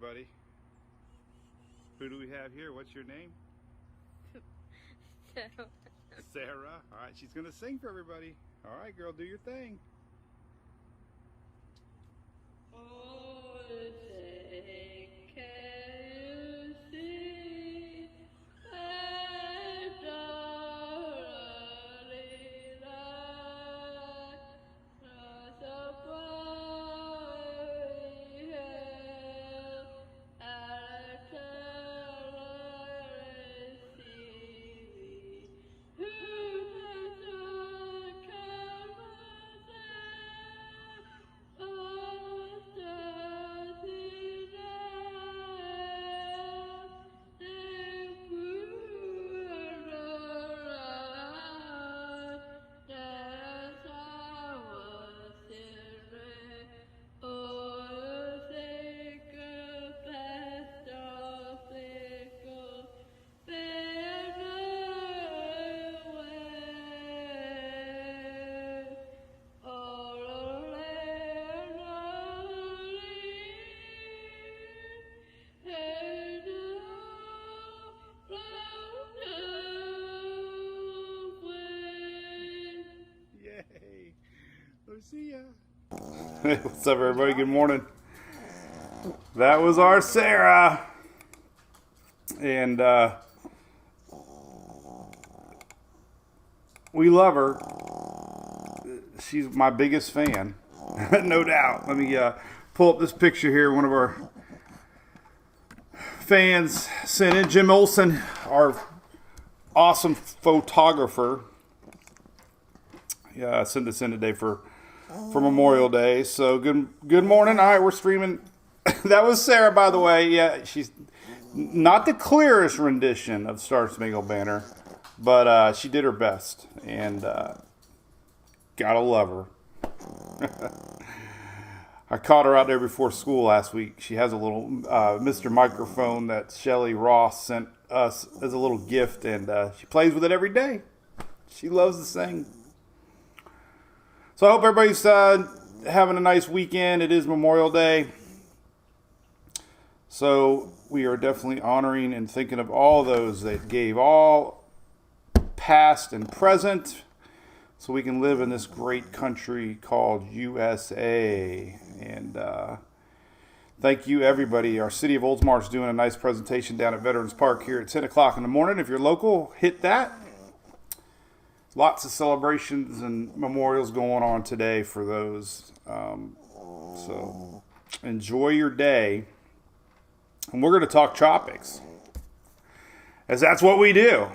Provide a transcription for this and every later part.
everybody. Who do we have here? What's your name? Sarah. Sarah. All right, she's gonna sing for everybody. All right, girl, do your thing. Oh, say, can you see a darling light across the bright hill and a tender sea? Who does not come Yay! Lucia. Hey, what's up, everybody? Good morning. That was our Sarah. And we love her. She's my biggest fan. No doubt. Let me pull up this picture here. One of our fans sent in. Jim Olson, our awesome photographer. Yeah, I sent this in today for Memorial Day. So good morning. All right, we're streaming. That was Sarah, by the way. Yeah, she's not the clearest rendition of Star Spangled Banner, but she did her best, and gotta love her. I caught her out there before school last week. She has a little Mr. Microphone that Shelly Ross sent us as a little gift, and she plays with it every day. She loves to sing. So I hope everybody's having a nice weekend. It is Memorial Day. So we are definitely honoring and thinking of all those that gave, all past and present, so we can live in this great country called USA. And thank you, everybody. Our City of Oldsmar is doing a nice presentation down at Veterans Park here at 10 o'clock in the morning. If you're local, hit that. Lots of celebrations and memorials going on today for those. So enjoy your day. And we're going to talk tropics, as that's what we do.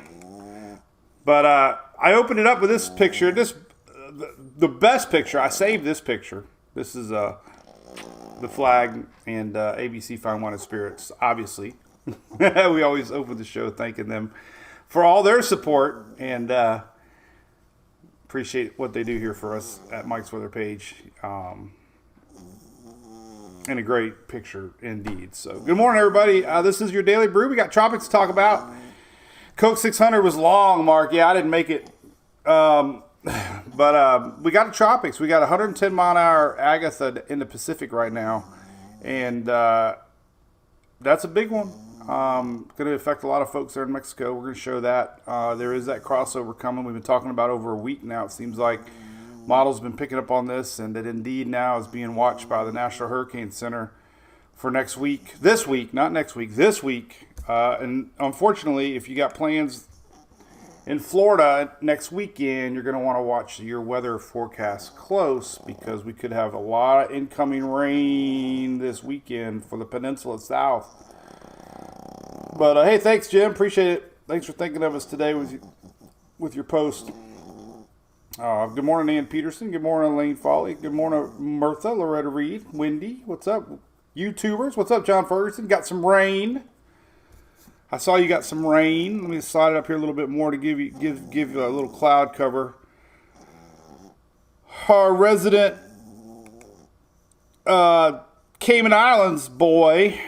But I opened it up with this picture. The best picture. I saved this picture. This is the flag and ABC Fine Wine and Spirits, obviously. We always open the show thanking them for all their support, and appreciate what they do here for us at Mike's Weather Page. And a great picture indeed. So good morning, everybody. This is your Daily Brew. We got Tropics to talk about. Coke 600 was long, Mark. Yeah, I didn't make it. But we got the Tropics. We got 110 mile an hour Agatha in the Pacific right now. And that's a big one. Going to affect a lot of folks there in Mexico. We're going to show that. There is that crossover coming. We've been talking about over a week now. It seems like models been picking up on this, and it indeed now is being watched by the National Hurricane Center for next week. This week, not next week, this week. And unfortunately, if you got plans in Florida next weekend, you're going to want to watch your weather forecast close, because we could have a lot of incoming rain this weekend for the peninsula south. But hey, thanks, Jim. Appreciate it. Thanks for thinking of us today with your post. Good morning, Ann Peterson. Good morning, Lane Foley. Good morning, Mirtha, Loretta Reed, Wendy. What's up, YouTubers? What's up, John Ferguson? Got some rain. I saw you got some rain. Let me slide it up here a little bit more to give you a little cloud cover. Our resident Cayman Islands boy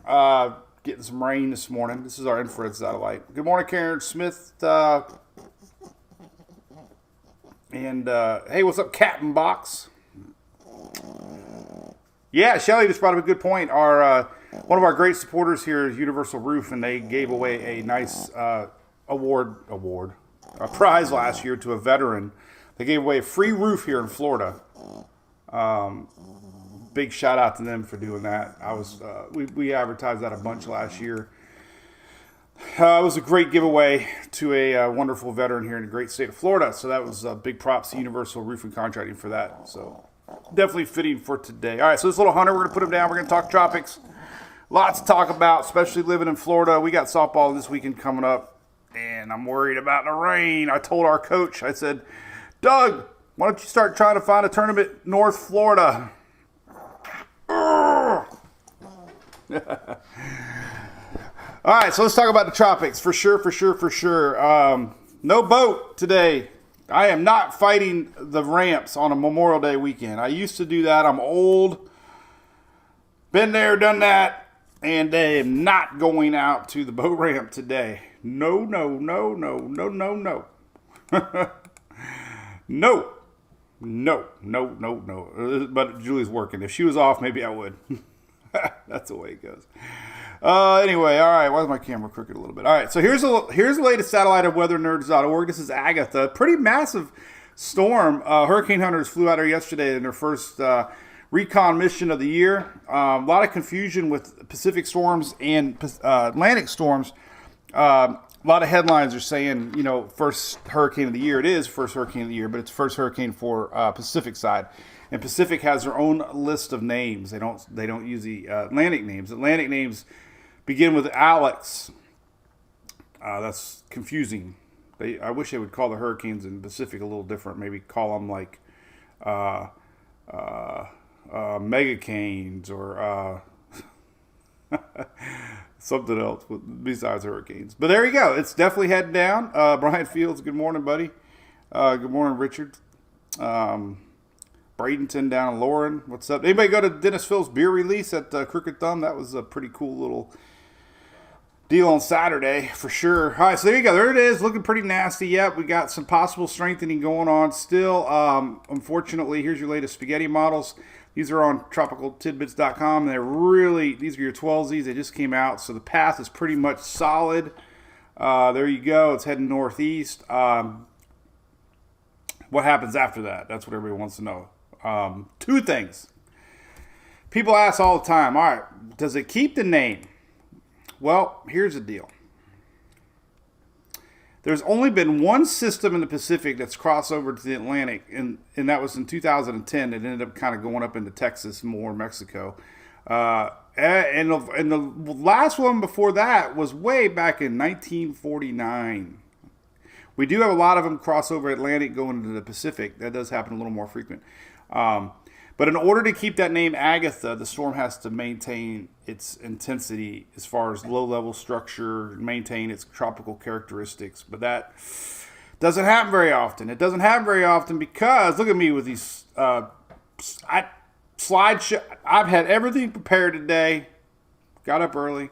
getting some rain this morning. This is our infrared satellite. Good morning, Karen Smith. And hey, what's up, Captain Box? Yeah, Shelly just brought up a good point. Our one of our great supporters here is Universal Roof, and they gave away a nice a prize last year to a veteran. They gave away a free roof here in Florida. Big shout out to them for doing that. We advertised that a bunch last year. It was a great giveaway to a wonderful veteran here in the great state of Florida. So that was big props to Universal Roofing Contracting for that. So definitely fitting for today. All right, so this little hunter, we're going to put him down. We're going to talk tropics. Lots to talk about, especially living in Florida. We got softball this weekend coming up, and I'm worried about the rain. I told our coach, I said, Doug, why don't you start trying to find a tournament North Florida? All right, so let's talk about the tropics. For sure. No boat today. I am not fighting the ramps on a Memorial Day weekend. I used to do that. I'm old. Been there, done that. And I am not going out to the boat ramp today. No. No. But Julie's working. If she was off, maybe I would. That's the way it goes. Anyway, all right. Why is my camera crooked a little bit? All right. So here's the latest satellite of weathernerds.org. This is Agatha. Pretty massive storm. Hurricane hunters flew out here yesterday in their first recon mission of the year. A lot of confusion with Pacific storms and Atlantic storms. A lot of headlines are saying, first hurricane of the year. It is first hurricane of the year, but it's first hurricane for Pacific side. And Pacific has their own list of names. They don't use the Atlantic names. Atlantic names begin with Alex. That's confusing. I wish they would call the hurricanes in Pacific a little different. Maybe call them like megacanes or something else besides hurricanes. But there you go. It's definitely heading down. Brian Fields, good morning, buddy. Good morning, Richard. Bradenton down in Lauren. What's up? Anybody go to Dennis Phil's beer release at Crooked Thumb? That was a pretty cool little deal on Saturday for sure. All right, so there you go. There it is. Looking pretty nasty. Yep, we got some possible strengthening going on still. Unfortunately, here's your latest spaghetti models. These are on tropicaltidbits.com. These are your 12Zs. They just came out, so the path is pretty much solid. There you go. It's heading northeast. What happens after that? That's what everybody wants to know. Two things. People ask all the time, all right, does it keep the name? Well, here's the deal. There's only been one system in the Pacific that's crossed over to the Atlantic, and that was in 2010. It ended up kind of going up into Texas, more Mexico. And the last one before that was way back in 1949. We do have a lot of them cross over Atlantic going into the Pacific. That does happen a little more frequent. But in order to keep that name Agatha, the storm has to maintain its intensity as far as low-level structure, maintain its tropical characteristics. But that doesn't happen very often. It doesn't happen very often because, look at me with these slideshow. I've had everything prepared today. Got up early.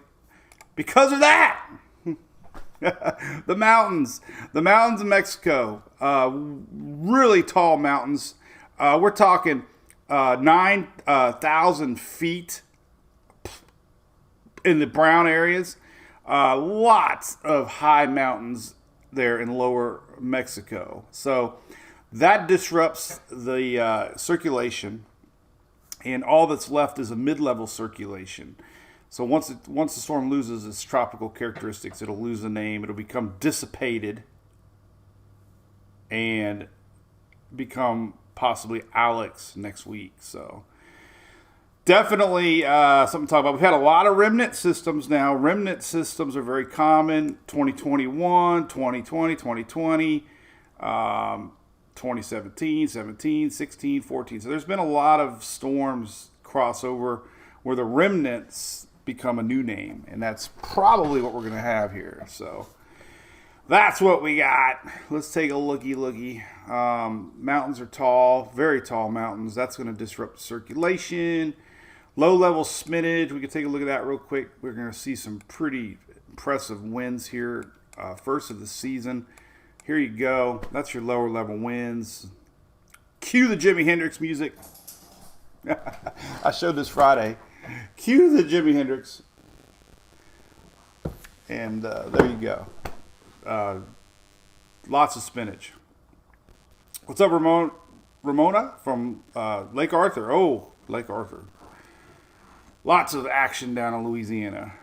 Because of that. The mountains of Mexico, really tall mountains. We're talking 9,000 feet in the brown areas. Lots of high mountains there in lower Mexico. So that disrupts the circulation, and all that's left is a mid-level circulation. So once the storm loses its tropical characteristics, it'll lose the name. It'll become dissipated and become possibly Alex next week. So definitely something to talk about. We've had a lot of remnant systems now. Remnant systems are very common. 2021, 2020, 2020, 2017, 17, 16, 14. So there's been a lot of storms crossover where the remnants become a new name, and that's probably what we're going to have here. So that's what we got. Let's take a looky. Mountains are tall, very tall mountains. That's going to disrupt circulation. Low-level smidge. We can take a look at that real quick. We're going to see some pretty impressive winds here. First of the season. Here you go. That's your lower-level winds. Cue the Jimi Hendrix music. I showed this Friday. Cue the Jimi Hendrix. And there you go. Lots of spinach. What's up, Ramona from Lake Arthur? Oh, Lake Arthur. Lots of action down in Louisiana.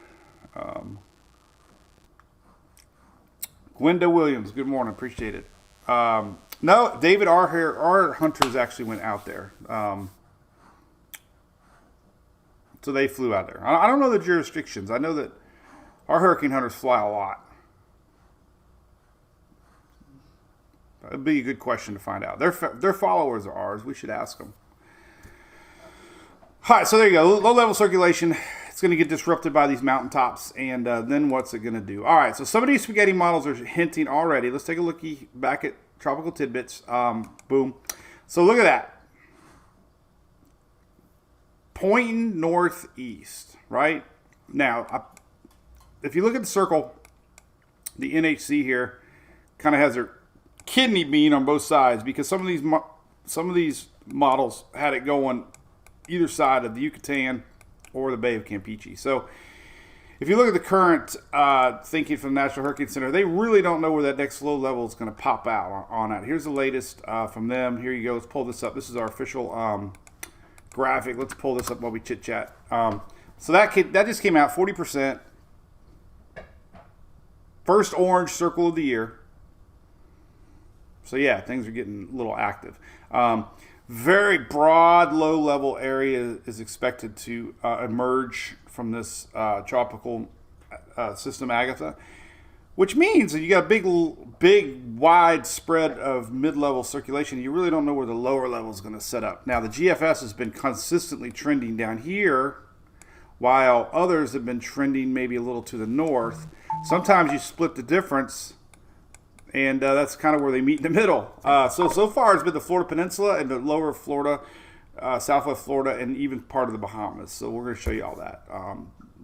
Gwenda Williams, good morning. Appreciate it. No, David, our hunters actually went out there. So they flew out there. I don't know the jurisdictions. I know that our hurricane hunters fly a lot. That'd be a good question to find out. They're followers of ours. We should ask them. All right, so there you go. Low level circulation. It's going to get disrupted by these mountaintops, and then what's it going to do? All right, so some of these spaghetti models are hinting already. Let's take a look back at Tropical Tidbits. Boom. So look at that. Pointing northeast, right? Now, if you look at the circle, the NHC here kind of has their kidney bean on both sides because some of these models had it going either side of the Yucatan or the Bay of Campeche. So if you look at the current thinking from the National Hurricane Center, they really don't know where that next low level is going to pop out on it. Here's the latest from them. Here you go. Let's pull this up. This is our official graphic. Let's pull this up while we chit chat. So that just came out 40%. First orange circle of the year. So yeah, things are getting a little active. Very broad low-level area is expected to emerge from this tropical system, Agatha, which means that you got a big wide spread of mid-level circulation. You really don't know where the lower level is going to set up. Now, the GFS has been consistently trending down here, while others have been trending maybe a little to the north. Sometimes you split the difference, and that's kind of where they meet in the middle. So far it's been the Florida Peninsula and the lower Florida, Southwest Florida, and even part of the Bahamas. So we're going to show you all that.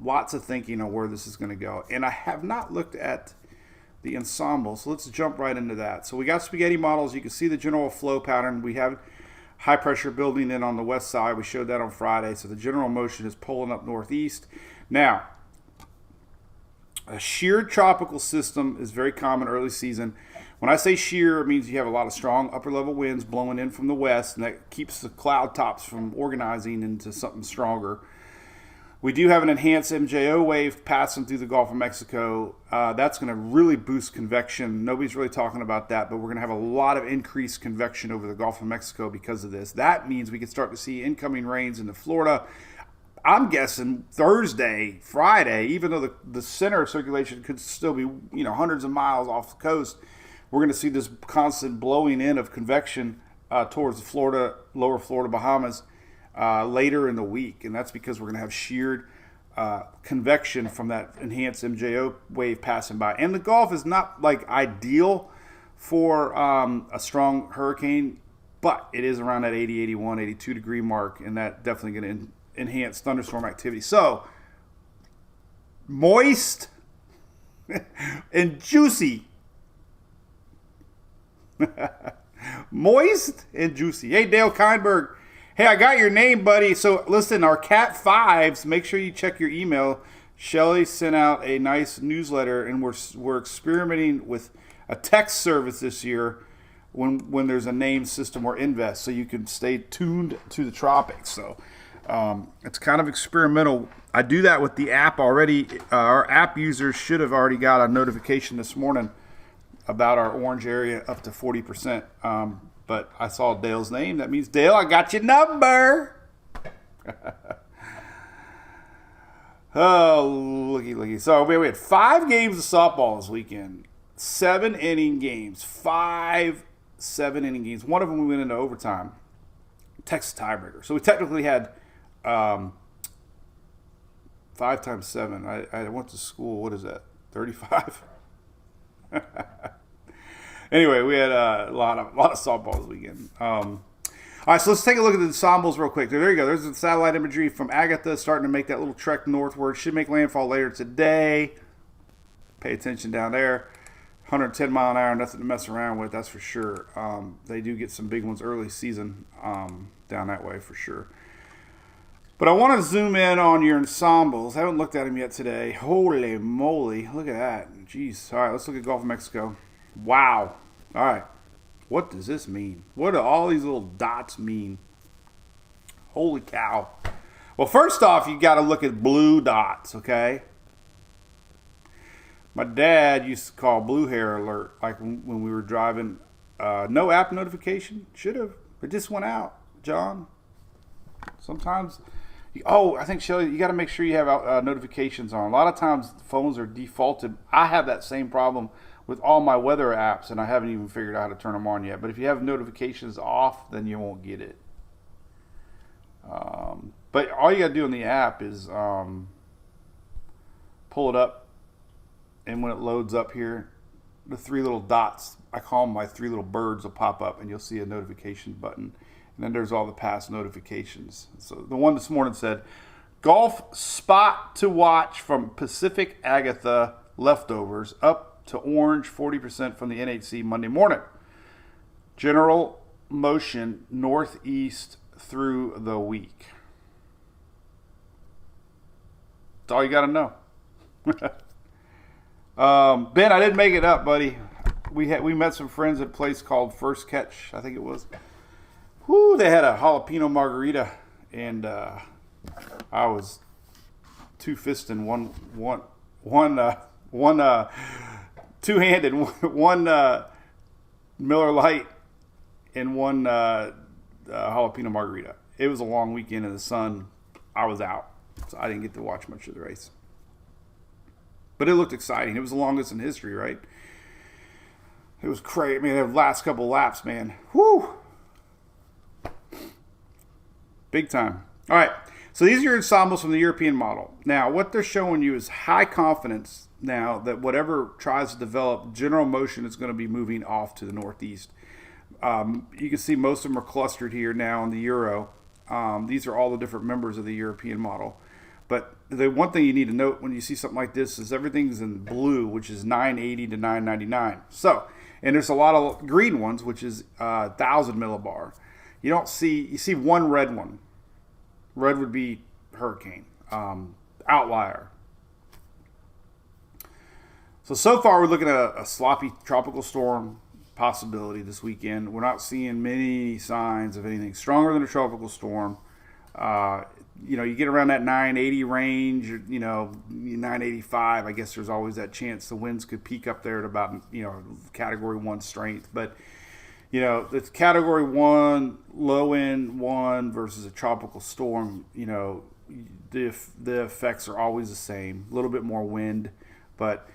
Lots of thinking on where this is going to go. And I have not looked at the ensemble, so let's jump right into that. So we got spaghetti models. You can see the general flow pattern. We have high pressure building in on the west side. We showed that on Friday. So the general motion is pulling up northeast. Now, a sheared tropical system is very common early season. When I say shear, it means you have a lot of strong upper level winds blowing in from the west, and that keeps the cloud tops from organizing into something stronger. We do have an enhanced MJO wave passing through the Gulf of Mexico. That's going to really boost convection. Nobody's really talking about that, but we're going to have a lot of increased convection over the Gulf of Mexico because of this. That means we can start to see incoming rains into Florida. I'm guessing Thursday, Friday, even though the center of circulation could still be, hundreds of miles off the coast, we're going to see this constant blowing in of convection towards the lower Florida, Bahamas later in the week. And that's because we're going to have sheared convection from that enhanced MJO wave passing by. And the Gulf is not ideal for a strong hurricane, but it is around that 80, 81, 82 degree mark, and that definitely going to enhanced thunderstorm activity. So moist and juicy. Moist and juicy. Hey, Dale Kindberg. Hey, I got your name, buddy. So listen, our Cat 5s, make sure you check your email. Shelly sent out a nice newsletter, and we're experimenting with a text service this year when there's a name system or invest, so you can stay tuned to the tropics. So it's kind of experimental. I do that with the app already. Our app users should have already got a notification this morning about our orange area up to 40%. But I saw Dale's name. That means, Dale, I got your number. Oh, looky. So we had 5 games of softball this weekend. 7-inning games. 5 7-inning games. One of them we went into overtime. Texas tiebreaker. So we technically had 5 times 7. I went to school. What is that? 35. Anyway, we had a lot of softball this weekend. All right, so let's take a look at the ensembles real quick. There you go. There's the satellite imagery from Agatha starting to make that little trek northward. Should make landfall later today. Pay attention down there. 110 mile an hour, nothing to mess around with, that's for sure. They do get some big ones early season down that way for sure. But I want to zoom in on your ensembles. I haven't looked at them yet today. Holy moly. Look at that. Jeez. All right, let's look at Gulf of Mexico. Wow. All right. What does this mean? What do all these little dots mean? Holy cow. Well, first off, you got to look at blue dots, okay? My dad used to call blue hair alert, like when we were driving. No app notification. Should have. It just went out, John. Sometimes... Oh, I think, Shelly, you got to make sure you have notifications on. A lot of times phones are defaulted. I have that same problem with all my weather apps, and I haven't even figured out how to turn them on yet. But if you have notifications off, then you won't get it. But all you got to do in the app is pull it up, and when it loads up here, the three little dots, I call them my three little birds, will pop up, and you'll see a notification button. And then there's all the past notifications. So the one this morning said, Golf spot to watch from Pacific Agatha leftovers up to orange 40% from the NHC Monday morning. General motion northeast through the week. That's all you got to know. Ben, I didn't make it up, buddy. We met some friends at a place called First Catch, I think it was. Whoo, they had a jalapeno margarita, and I was two-fisting two-handed, one Miller Lite and one jalapeno margarita. It was a long weekend in the sun. I was out, so I didn't get to watch much of the race. But it looked exciting. It was the longest in history, right? It was crazy. I mean, the last couple laps, man. Whoo! Big time. All right. So these are your ensembles from the European model. Now, what they're showing you is high confidence now that whatever tries to develop, general motion is going to be moving off to the northeast. You can see most of them are clustered here now in the Euro. These are all the different members of the European model. But the one thing you need to note when you see something like this is everything's in blue, which is 980 to 999. So, and there's a lot of green ones, which is 1,000 millibar. You see one red one. Red would be Hurricane, outlier. So far we're looking at a sloppy tropical storm possibility this weekend. We're not seeing many signs of anything stronger than a tropical storm. You get around that 980 range, 985. I guess there's always that chance the winds could peak up there at about, category 1 strength. But it's category 1, low end 1 versus a tropical storm. The effects are always the same. A little bit more wind, but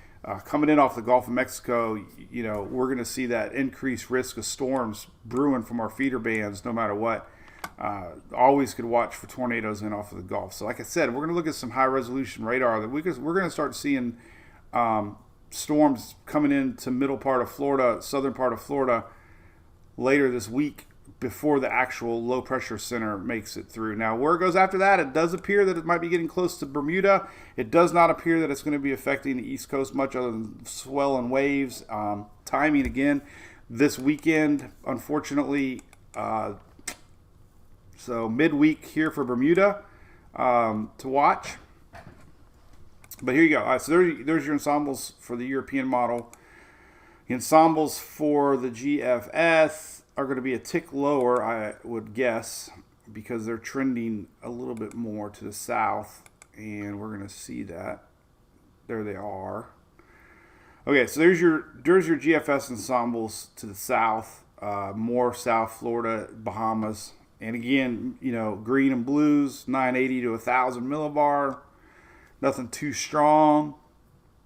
coming in off the Gulf of Mexico, we're going to see that increased risk of storms brewing from our feeder bands, no matter what. Always could watch for tornadoes in off of the Gulf. So, like I said, we're going to look at some high resolution radar that we're going to start seeing storms coming into middle part of Florida, southern part of Florida, later this week before the actual low pressure center makes it through. Now, where it goes after that, it does appear that it might be getting close to Bermuda. It does not appear that it's going to be affecting the East Coast much other than swell and waves. Timing, again, this weekend, unfortunately, so midweek here for Bermuda to watch. But here you go. All right, so there's your ensembles for the European model. Ensembles for the GFS are going to be a tick lower, I would guess, because they're trending a little bit more to the south, and we're going to see that. There they are. Okay, so there's your GFS ensembles to the south, more South Florida, Bahamas, and again, green and blues, 980 to 1,000 millibar, nothing too strong.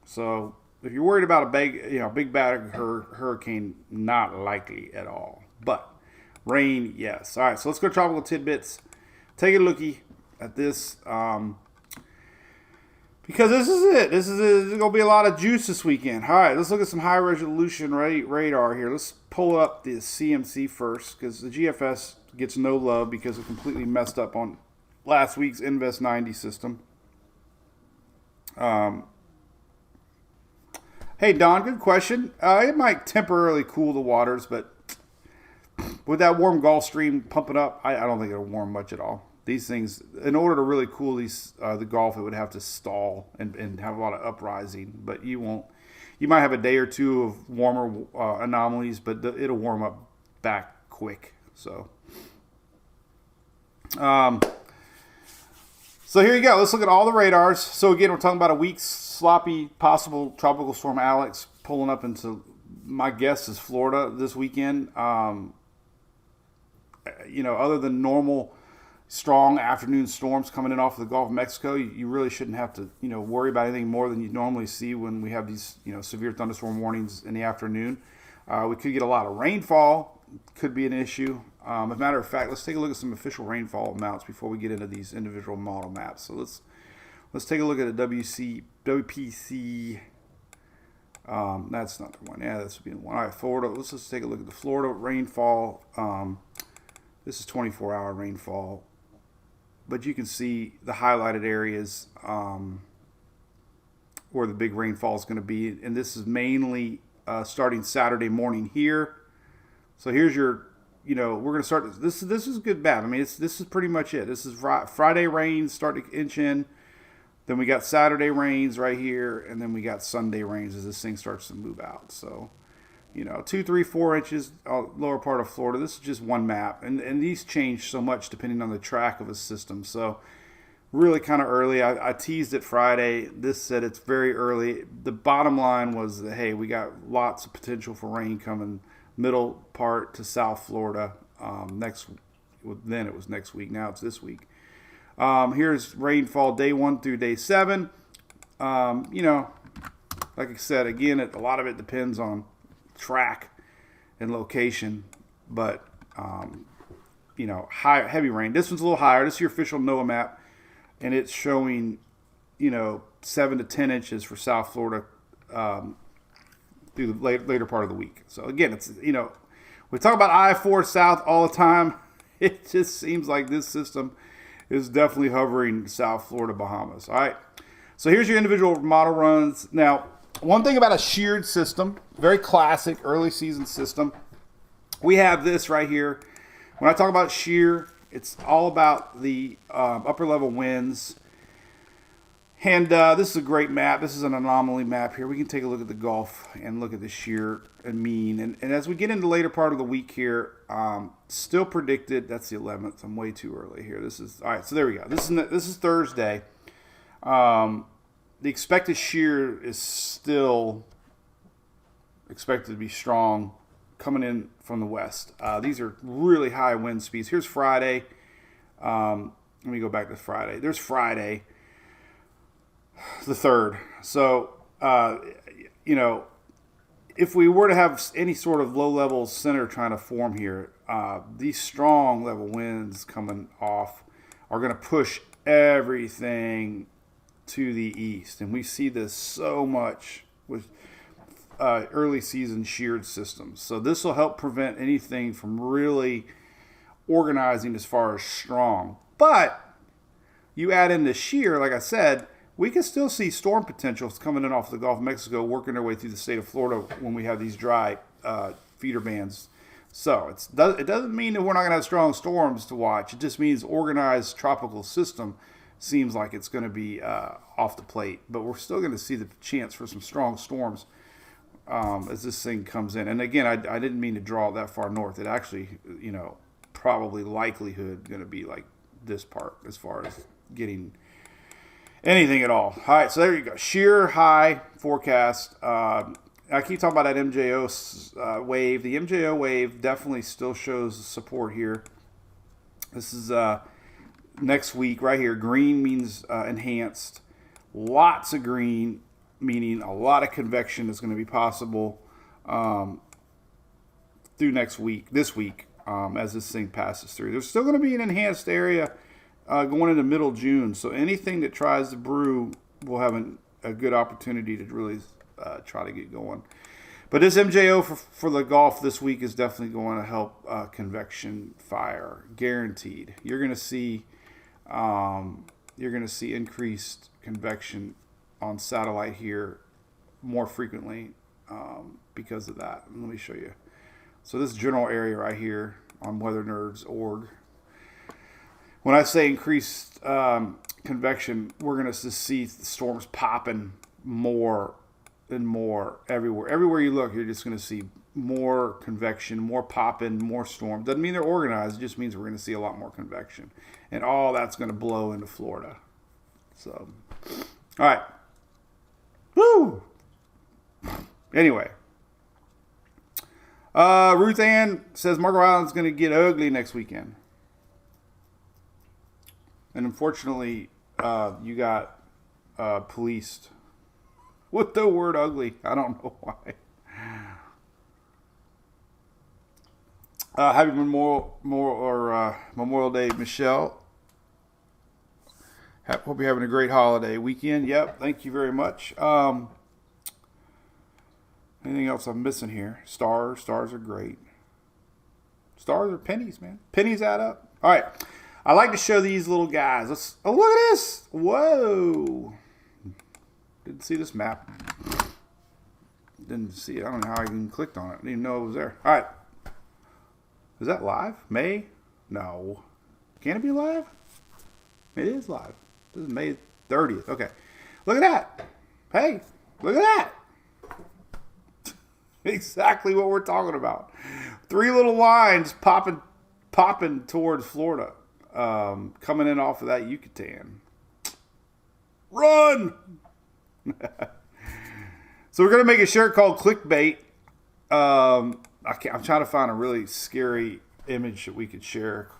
So if you're worried about a big bad hurricane, not likely at all. But rain, yes. All right, so let's go to tropical tidbits. Take a lookie at this because this is it. There's going to be a lot of juice this weekend. All right, let's look at some high resolution radar here. Let's pull up the CMC first because the GFS gets no love because it completely messed up on last week's Invest 90 system. Hey, Don, good question. It might temporarily cool the waters, but with that warm Gulf Stream pumping up, I don't think it'll warm much at all. these things, in order to really cool these the Gulf, it would have to stall and have a lot of uprising. But you won't. You might have a day or two of warmer anomalies, but it'll warm up back quick. So, so here you go. Let's look at all the radars. So again, we're talking about a weak, sloppy, possible tropical storm Alex pulling up into, my guess is Florida this weekend. You know, other than normal strong afternoon storms coming in off of the Gulf of Mexico, you really shouldn't have to, you know, worry about anything more than you normally see when we have these, you know, severe thunderstorm warnings in the afternoon. We could get a lot of rainfall, could be an issue. As a matter of fact, let's take a look at some official rainfall amounts before we get into these individual model maps. So let's take a look at a WPC. That's not the one. Yeah, this would be the one. All right, Florida. Let's just take a look at the Florida rainfall. This is 24-hour rainfall. But you can see the highlighted areas where the big rainfall is going to be. And this is mainly starting Saturday morning here. So here's your, you know, we're going to start. This is a good map. I mean, this is pretty much it. This is Friday rains start to inch in. Then we got Saturday rains right here. And then we got Sunday rains as this thing starts to move out. So, you know, 2, 3, 4 inches lower part of Florida. This is just one map, and these change so much depending on the track of a system. So really kind of early. I teased it Friday. This said it's very early. The bottom line was that, hey, we got lots of potential for rain coming middle part to South Florida next. Then it was next week. Now it's this week. Here's rainfall day 1 through day 7. You know, like I said, again, a lot of it depends on track and location, but you know, heavy rain. This one's a little higher. This is your official NOAA map, and it's showing, you know, 7 to 10 inches for South Florida through the later part of the week. So again, it's, you know, we talk about I-4 South all the time. It just seems like this system is definitely hovering South Florida, Bahamas. All right, so here's your individual model runs. Now, one thing about a sheared system, very classic early season system, we have this right here. When I talk about shear, it's all about the upper level winds. And this is a great map. This is an anomaly map here. We can take a look at the Gulf and look at the shear and mean. And as we get into the later part of the week here, still predicted, that's the 11th. I'm way too early here. This is, all right, so there we go. This is Thursday. The expected shear is still expected to be strong coming in from the west. These are really high wind speeds. Here's Friday. Let me go back to Friday. There's Friday, the 3rd. So, you know, if we were to have any sort of low-level center trying to form here, these strong level winds coming off are going to push everything to the east, and we see this so much with early season sheared systems. So this will help prevent anything from really organizing as far as strong. But you add in the shear, like I said, we can still see storm potentials coming in off the Gulf of Mexico, working their way through the state of Florida when we have these dry feeder bands. So it doesn't mean that we're not going to have strong storms to watch. It just means organized tropical system seems like it's going to be off the plate, but we're still going to see the chance for some strong storms as this thing comes in. And again, I didn't mean to draw it that far north. It actually, you know, probably likelihood going to be like this part as far as getting anything at all. All right, so there you go. Shear high forecast. I keep talking about that MJO wave. The MJO wave definitely still shows support here. This is next week right here. Green means enhanced. Lots of green, meaning a lot of convection is going to be possible through this week, as this thing passes through. There's still going to be an enhanced area going into middle June. So anything that tries to brew will have a good opportunity to really try to get going. But this MJO for the Gulf this week is definitely going to help convection fire, guaranteed. You're going to see increased convection on satellite here more frequently because of that. And let me show you. So this general area right here on weathernerds.org. when I say increased convection, we're going to see the storms popping more and more everywhere. Everywhere you look, you're just going to see more convection, more popping, more storm. Doesn't mean they're organized. It just means we're going to see a lot more convection. And all that's going to blow into Florida. So, all right. Woo! Anyway. Ruth Ann says Marco Island's going to get ugly next weekend. And unfortunately, you got policed with the word ugly. I don't know why. Happy Memorial Day, Michelle. Hope you're having a great holiday weekend. Yep, thank you very much. Anything else I'm missing here? Stars are great. Stars are pennies, man. Pennies add up. All right, I like to show these little guys. Oh, look at this! Whoa! Didn't see this map. Didn't see it. I don't know how I even clicked on it. I didn't even know it was there. All right. Is that live? May? No. Can it be live? It is live. This is May 30th. Okay. Look at that. Hey, look at that. Exactly what we're talking about. 3 little lines popping towards Florida. Coming in off of that Yucatan. Run! So we're going to make a shirt called Clickbait. I'm trying to find a really scary image that we could share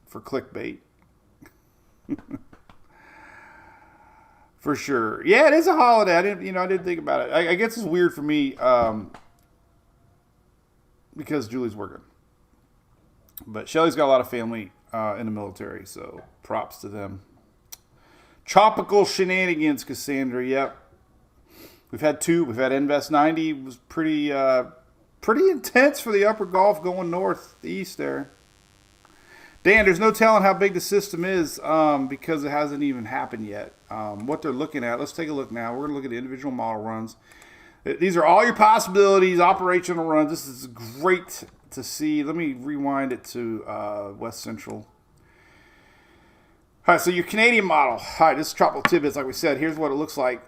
for Clickbait. For sure. Yeah, it is a holiday. I didn't think about it. I guess it's weird for me because Julie's working. But Shelly's got a lot of family in the military, so props to them. Tropical shenanigans, Cassandra. Yep. We've had 2. We've had Invest 90. It was pretty intense for the upper Gulf going northeast there. Dan, there's no telling how big the system is because it hasn't even happened yet. What they're looking at, let's take a look now. We're going to look at the individual model runs. These are all your possibilities, operational runs. This is great to see. Let me rewind it to West Central. All right, so your Canadian model. All right, this is Tropical Tidbits, like we said. Here's what it looks like.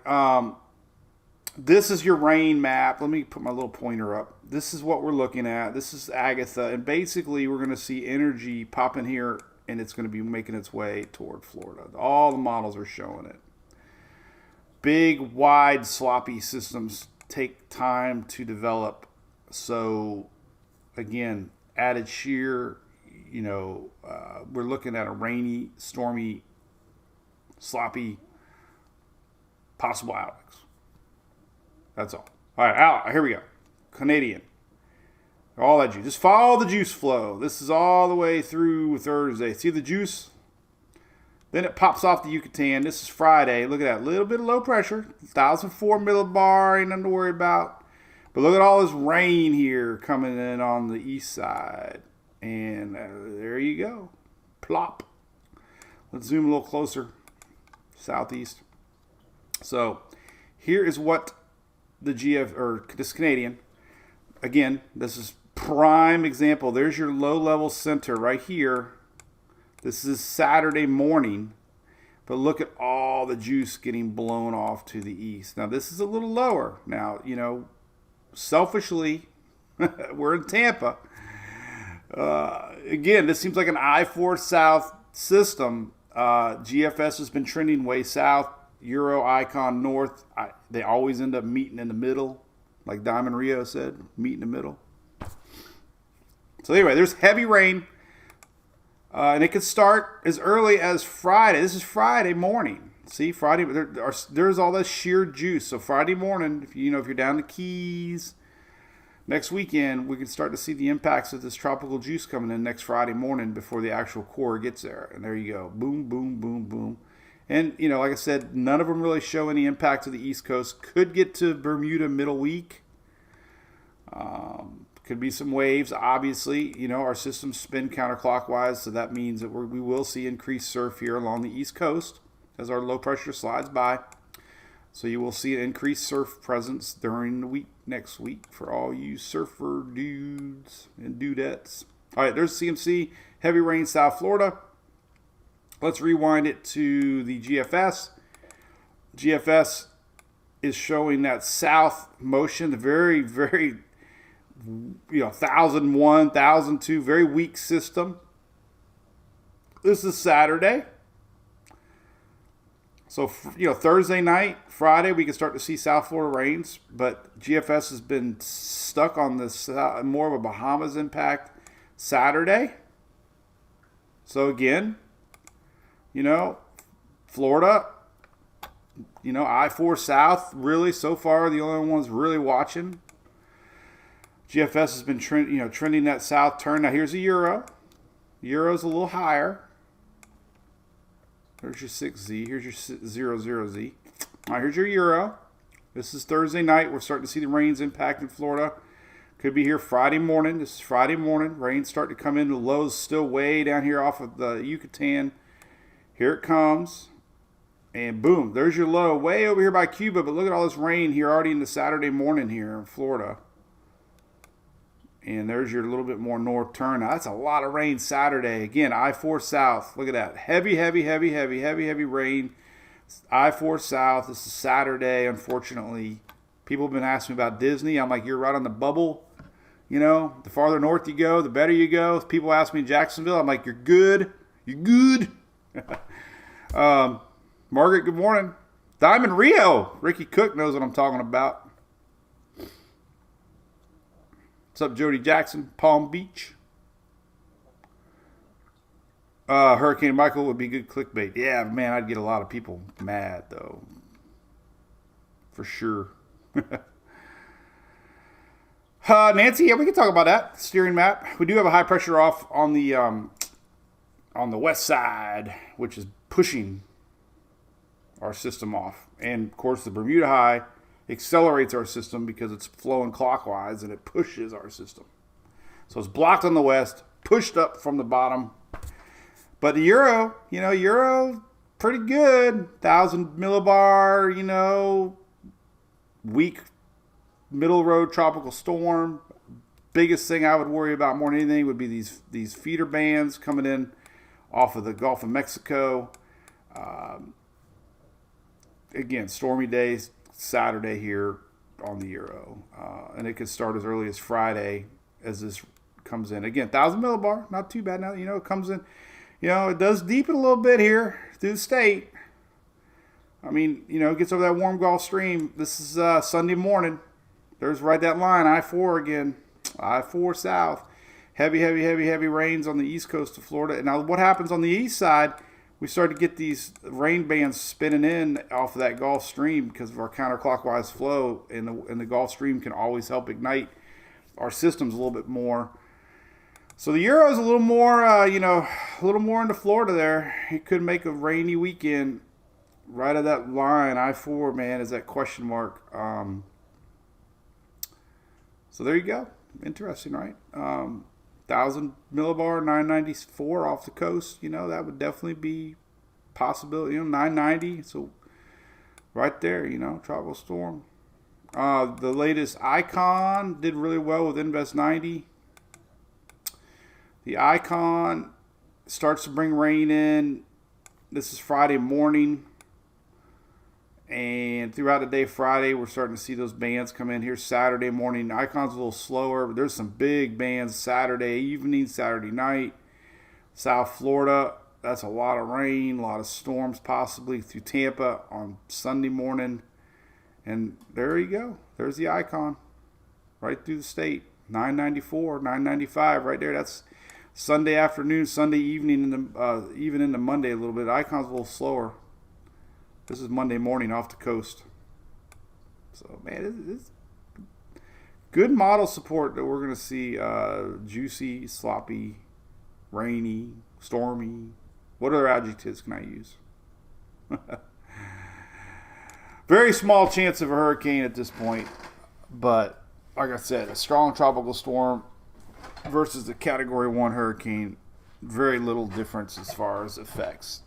This is your rain map. Let me put my little pointer up. This is what we're looking at. This is Agatha. And basically, we're going to see energy pop in here, and it's going to be making its way toward Florida. All the models are showing it. Big, wide, sloppy systems take time to develop. So, again, added shear, we're looking at a rainy, stormy, sloppy, possible Alex. That's all. All right, here we go. Canadian. All that juice. Just follow the juice flow. This is all the way through Thursday. See the juice? Then it pops off the Yucatan. This is Friday. Look at that. Little bit of low pressure. 1,004 millibar. Ain't nothing to worry about. But look at all this rain here coming in on the east side. And there you go. Plop. Let's zoom a little closer. Southeast. So here is what the this Canadian, again, this is prime example. There's your low level center right here. This is Saturday morning, but look at all the juice getting blown off to the east. Now this is a little lower. Now, selfishly, we're in Tampa. Again, this seems like an I-4 south system. GFS has been trending way south. Euro icon north. They always end up meeting in the middle, like Diamond Rio said, meet in the middle. So anyway, there's heavy rain, and it could start as early as Friday. This is Friday morning. See, Friday there's all this sheared juice. So Friday morning, if you're down the Keys, next weekend we can start to see the impacts of this tropical juice coming in next Friday morning before the actual core gets there. And there you go, boom, boom, boom, boom. And, like I said, none of them really show any impact to the East Coast. Could get to Bermuda middle week. Could be some waves, obviously. Our systems spin counterclockwise, so that means that we will see increased surf here along the East Coast as our low pressure slides by. So you will see an increased surf presence during the week next week for all you surfer dudes and dudettes. All right, there's CMC. Heavy rain, South Florida. Let's rewind it to the GFS. GFS is showing that south motion, the very, very, 1001, 1002, very weak system. This is Saturday. So, Thursday night, Friday, we can start to see South Florida rains, but GFS has been stuck on this more of a Bahamas impact Saturday. So again, Florida, I-4 South, really, so far, the only ones really watching. GFS has been trending that south turn. Now, here's a euro. Euro's a little higher. There's your 6Z. Here's your 00Z. All right, here's your euro. This is Thursday night. We're starting to see the rains impacting Florida. Could be here Friday morning. This is Friday morning. Rains start to come in. The lows still way down here off of the Yucatan. Here it comes. And boom, there's your low way over here by Cuba. But look at all this rain here already in the Saturday morning here in Florida. And there's your little bit more north turn. Now, that's a lot of rain Saturday. Again, I-4 South. Look at that. Heavy rain. I-4 South. This is Saturday, unfortunately. People have been asking me about Disney. I'm like, you're right on the bubble. The farther north you go, the better you go. If people ask me in Jacksonville, I'm like, you're good. You're good. Margaret, good morning. Diamond Rio. Ricky Cook knows what I'm talking about. What's up, Jody Jackson? Palm Beach. Hurricane Michael would be good clickbait. Yeah, man, I'd get a lot of people mad, though. For sure. Nancy, yeah, we can talk about that. Steering map. We do have a high pressure off on the west side, which is pushing our system off. And, of course, the Bermuda high accelerates our system because it's flowing clockwise and it pushes our system. So it's blocked on the west, pushed up from the bottom. But the euro, euro pretty good. 1,000 millibar, weak middle road tropical storm. Biggest thing I would worry about more than anything would be these feeder bands coming in off of the Gulf of Mexico. Again, stormy days. Saturday here on the euro, and it could start as early as Friday as this comes in. Again, 1,000 millibar, not too bad now. It comes in. It does deepen a little bit here through the state. I mean, it gets over that warm Gulf Stream. This is Sunday morning. There's right that line, I-4 again, I-4 South. Heavy rains on the east coast of Florida. And now what happens on the east side? We start to get these rain bands spinning in off of that Gulf Stream because of our counterclockwise flow, and the Gulf Stream can always help ignite our systems a little bit more. So the euro is a little more, a little more into Florida there. It could make a rainy weekend right at that line. I-4, man, is that question mark. So there you go. Interesting, right? 1,000 millibar, 994 off the coast. That would definitely be possibility. 990. So right there, tropical storm. The latest Icon did really well with Invest 90. The Icon starts to bring rain in. This is Friday morning. And throughout the day Friday, we're starting to see those bands come in. Here's Saturday morning. Icon's a little slower, but there's some big bands Saturday evening, Saturday night. South Florida, that's a lot of rain, a lot of storms possibly through Tampa on Sunday morning. And there you go. There's the Icon right through the state. 994, 995 right there. That's Sunday afternoon, Sunday evening, even into Monday a little bit. Icon's a little slower. This is Monday morning off the coast. So, man, it's good model support that we're going to see. Juicy, sloppy, rainy, stormy. What other adjectives can I use? Very small chance of a hurricane at this point. But, like I said, a strong tropical storm versus a Category 1 hurricane. Very little difference as far as effects.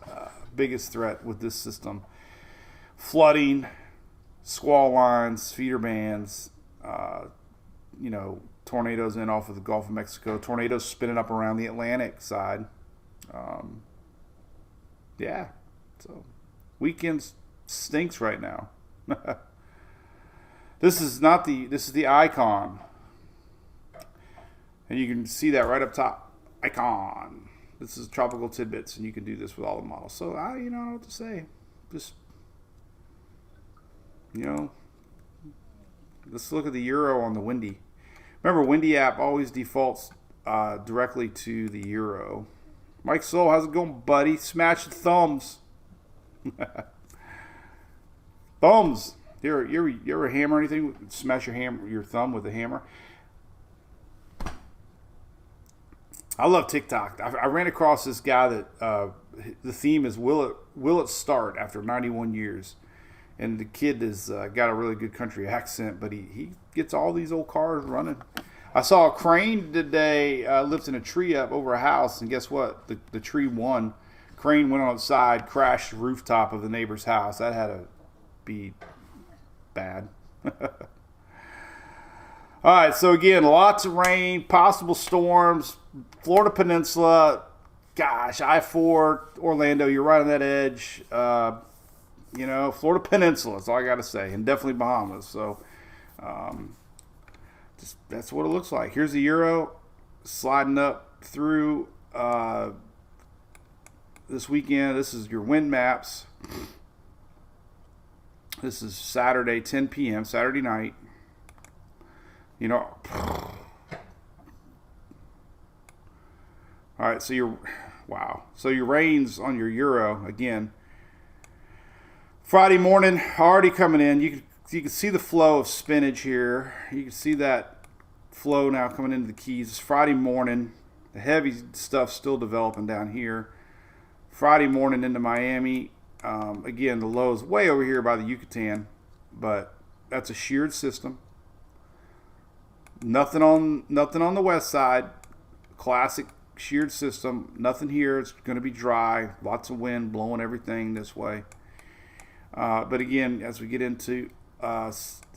Biggest threat with this system. Flooding, squall lines, feeder bands, tornadoes in off of the Gulf of Mexico, tornadoes spinning up around the Atlantic side. Yeah. So weekend stinks right now. This is the icon. And you can see that right up top. Icon. This is Tropical Tidbits, and you can do this with all the models. So I don't know what to say. Just, let's look at the euro on the Windy. Remember, Windy app always defaults directly to the euro. Mike Soul, how's it going, buddy? Smash the thumbs. Thumbs. You ever hammer anything? Smash your thumb with a hammer. I love TikTok. I ran across this guy that the theme is will it start after 91 years, and the kid has got a really good country accent, but he gets all these old cars running. I saw a crane today lifting a tree up over a house, and guess what? The tree won. Crane went on its side, crashed the rooftop of the neighbor's house. That had to be bad. All right, so again, lots of rain, possible storms, Florida Peninsula. Gosh, I-4, Orlando, you're right on that edge. Florida Peninsula, that's all I got to say, and definitely Bahamas. So that's what it looks like. Here's the euro sliding up through this weekend. This is your wind maps. This is Saturday, 10 p.m., Saturday night. All right, so your rains on your euro again. Friday morning already coming in. You can see the flow of spinach here. You can see that flow now coming into the Keys. It's Friday morning. The heavy stuff still developing down here. Friday morning into Miami. Again, the low is way over here by the Yucatan, but that's a sheared system. Nothing on the west side. Classic sheared system. Nothing here. It's going to be dry. Lots of wind blowing everything this way. But again, as we get into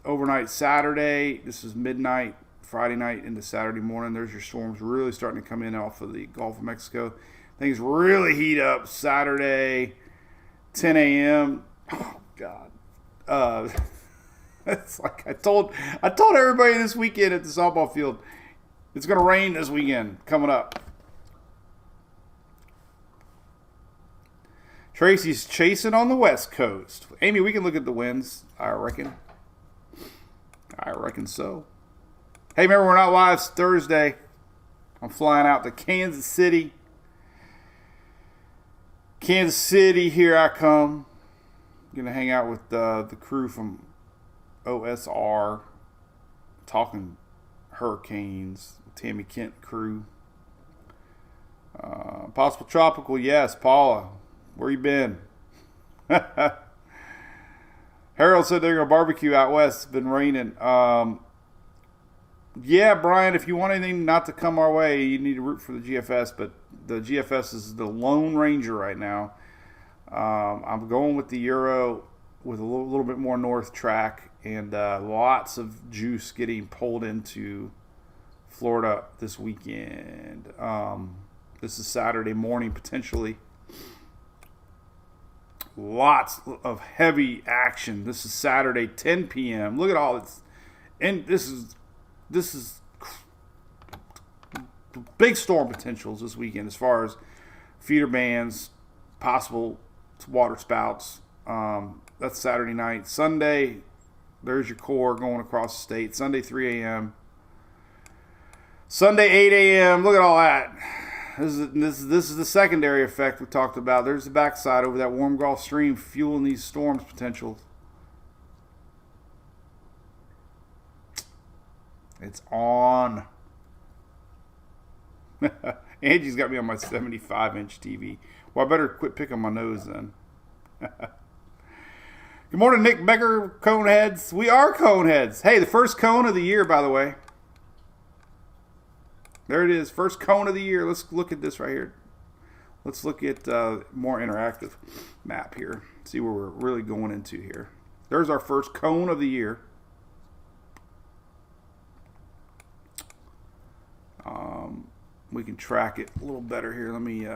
overnight Saturday, this is midnight, Friday night into Saturday morning. There's your storms really starting to come in off of the Gulf of Mexico. Things really heat up Saturday, 10 a.m. Oh God. It's like I told everybody this weekend at the softball field, it's going to rain this weekend coming up. Tracy's chasing on the west coast. Amy, we can look at the winds, I reckon. I reckon so. Hey, remember we're not live Thursday. I'm flying out to Kansas City. Kansas City, here I come. Gonna hang out with the crew from OSR, talking hurricanes, Tammy Kent crew. Possible tropical, yes. Paula, where you been? Harold said they're gonna barbecue out west. It's been raining. Yeah, Brian, if you want anything not to come our way, you need to root for the GFS. But the GFS is the Lone Ranger right now. I'm going with the Euro with a little bit more north track, and lots of juice getting pulled into Florida this weekend. This is Saturday morning potentially. Lots of heavy action. This is Saturday, 10 p.m. Look at all this, and this is big storm potentials this weekend as far as feeder bands, possible water spouts. That's Saturday night. Sunday, there's your core going across the state. Sunday, 3 a.m. Sunday, 8 a.m. Look at all that. This is the secondary effect we talked about. There's the backside over that warm Gulf Stream fueling these storms potential. It's on. Angie's got me on my 75-inch TV. Well, I better quit picking my nose then. Good morning, Nick Becker, Coneheads. We are Coneheads. Hey, the first cone of the year, by the way. There it is, first cone of the year. Let's look at this right here. Let's look at more interactive map here. See where we're really going into here. There's our first cone of the year. We can track it a little better here. Let me,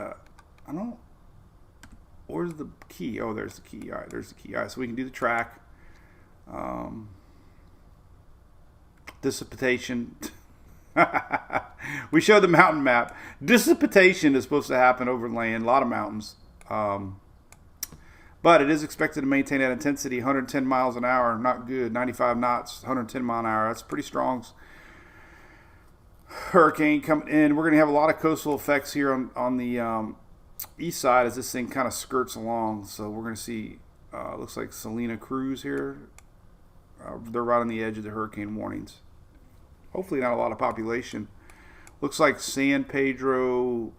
Where's the key? Oh, there's the key. All right, there's the key. All right, so we can do the track. Dissipation. We showed the mountain map. Dissipation is supposed to happen over land, a lot of mountains. But it is expected to maintain that intensity, 110 miles an hour. Not good. 95 knots, 110 mile an hour. That's pretty strong. Hurricane coming in. We're going to have a lot of coastal effects here on the east side as this thing kind of skirts along. So we're going to see, looks like Salina Cruz here. They're right on the edge of the hurricane warnings. Hopefully not a lot of population. Looks like San Pedro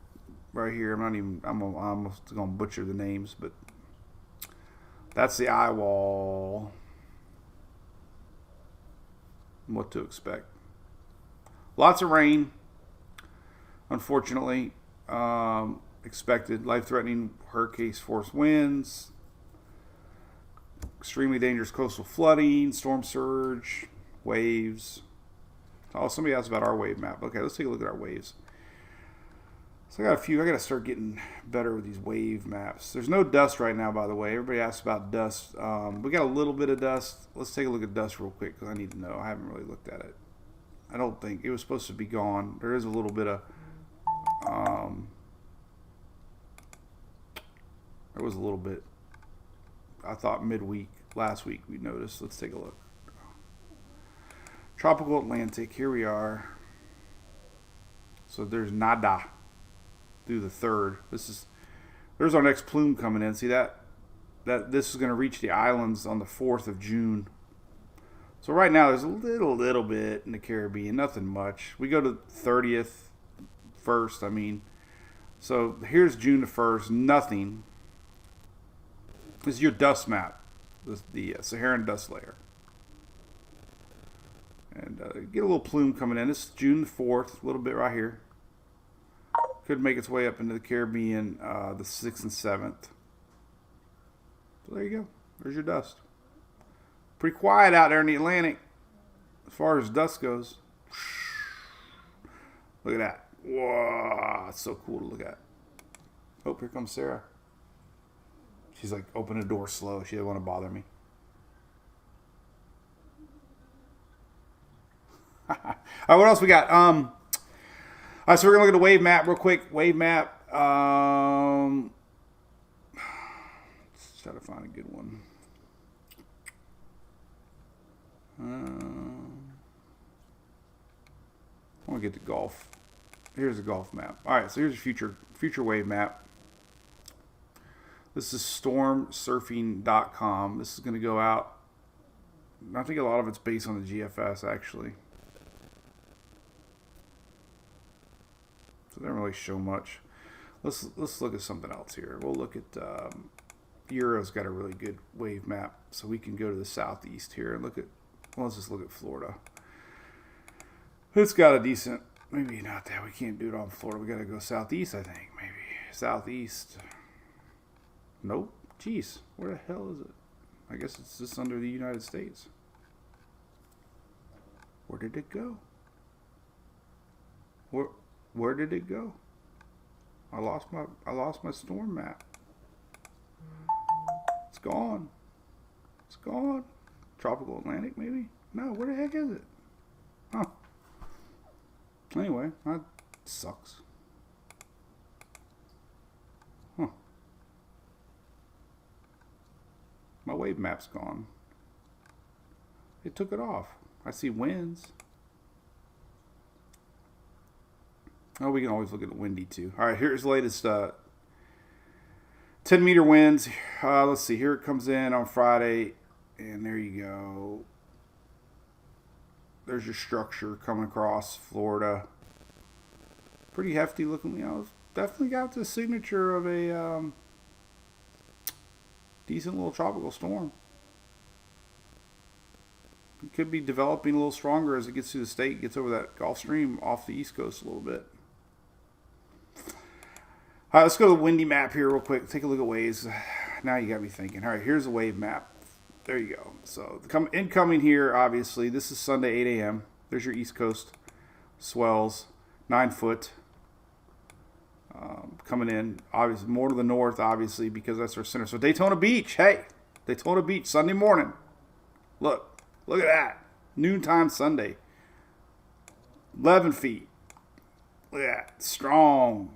right here. I'm almost going to butcher the names, but that's the eye wall. What to expect. Lots of rain, unfortunately. Expected. Life-threatening hurricane force winds. Extremely dangerous coastal flooding, storm surge, waves. Oh, somebody asked about our wave map. Okay, let's take a look at our waves. So I got a few. I got to start getting better with these wave maps. There's no dust right now, by the way. Everybody asks about dust. We got a little bit of dust. Let's take a look at dust real quick because I need to know. I haven't really looked at it. I don't think it was supposed to be gone. There is a little bit of. There was a little bit. I thought midweek, last week we noticed. Let's take a look. Tropical Atlantic, here we are. So there's nada through the 3rd. There's our next plume coming in. See that this is going to reach the islands on the 4th of June. So right now there's a little bit in the Caribbean, nothing much. We go to 30th, 1st, I mean. So here's June the 1st, nothing. This is your dust map, the Saharan dust layer. And get a little plume coming in. This is June the 4th, a little bit right here. Could make its way up into the Caribbean the 6th and 7th. So there you go. There's your dust. Pretty quiet out there in the Atlantic as far as dust goes. Look at that. Whoa, it's so cool to look at. Oh, here comes Sarah. She's like, open the door slow. She didn't want to bother me. All right, what else we got? All right, so we're gonna look at the wave map real quick. Wave map. Let's try to find a good one. I want to get the Gulf. Here's the Gulf map. All right, so here's a future wave map. This is stormsurfing.com. This is going to go out. I think a lot of it's based on the GFS, actually. So they don't really show much. Let's look at something else here. We'll look at Euro's got a really good wave map, so we can go to the southeast here and look at. Well, let's just look at Florida. It's got a decent. Maybe not that. We can't do it on Florida. We got to go southeast, I think. Maybe southeast. Nope. Jeez, where the hell is it? I guess it's just under the United States. Where did it go? Where did it go? I lost my storm map. It's gone. It's gone. Tropical Atlantic, maybe? No, where the heck is it? Huh. Anyway, that sucks. Huh. My wave map's gone. It took it off. I see winds. Oh, we can always look at the windy too. All right, here's the latest 10-meter winds. Let's see. Here it comes in on Friday. And there you go. There's your structure coming across Florida. Pretty hefty looking. You know, definitely got the signature of a decent little tropical storm. It could be developing a little stronger as it gets through the state, gets over that Gulf Stream off the East Coast a little bit. All right, let's go to the windy map here real quick. Take a look at waves. Now you got me thinking. All right, here's the wave map. There you go. So incoming here, obviously, this is Sunday, 8 a.m. There's your East Coast swells, 9 foot. coming in, obviously more to the north, obviously, because that's our center. So Daytona Beach, hey, Daytona Beach, Sunday morning. Look at that. Noontime Sunday. 11 feet. Look at that. Strong.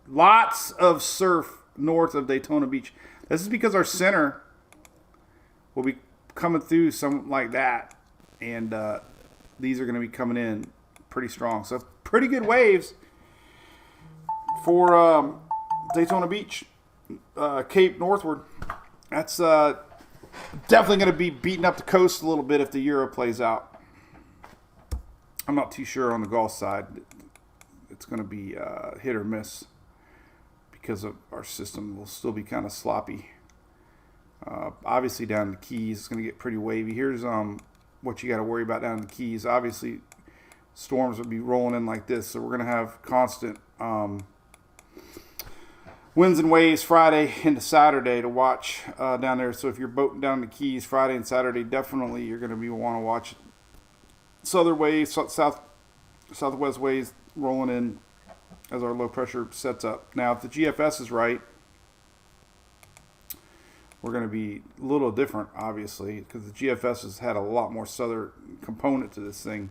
Lots of surf north of Daytona Beach. This is because our center will be coming through something like that. And these are going to be coming in pretty strong. So pretty good waves for Daytona Beach, Cape northward. That's definitely going to be beating up the coast a little bit if the Euro plays out. I'm not too sure on the Gulf side. It's going to be hit or miss because of our system will still be kind of sloppy. Obviously down in the Keys, it's going to get pretty wavy. Here's what you got to worry about down in the Keys. Obviously, storms will be rolling in like this, so we're going to have constant winds and waves Friday into Saturday to watch down there. So if you're boating down the Keys Friday and Saturday, definitely you're going to want to watch southern waves, southwest waves rolling in as our low pressure sets up. Now, if the GFS is right, we're going to be a little different, obviously, because the GFS has had a lot more southern component to this thing.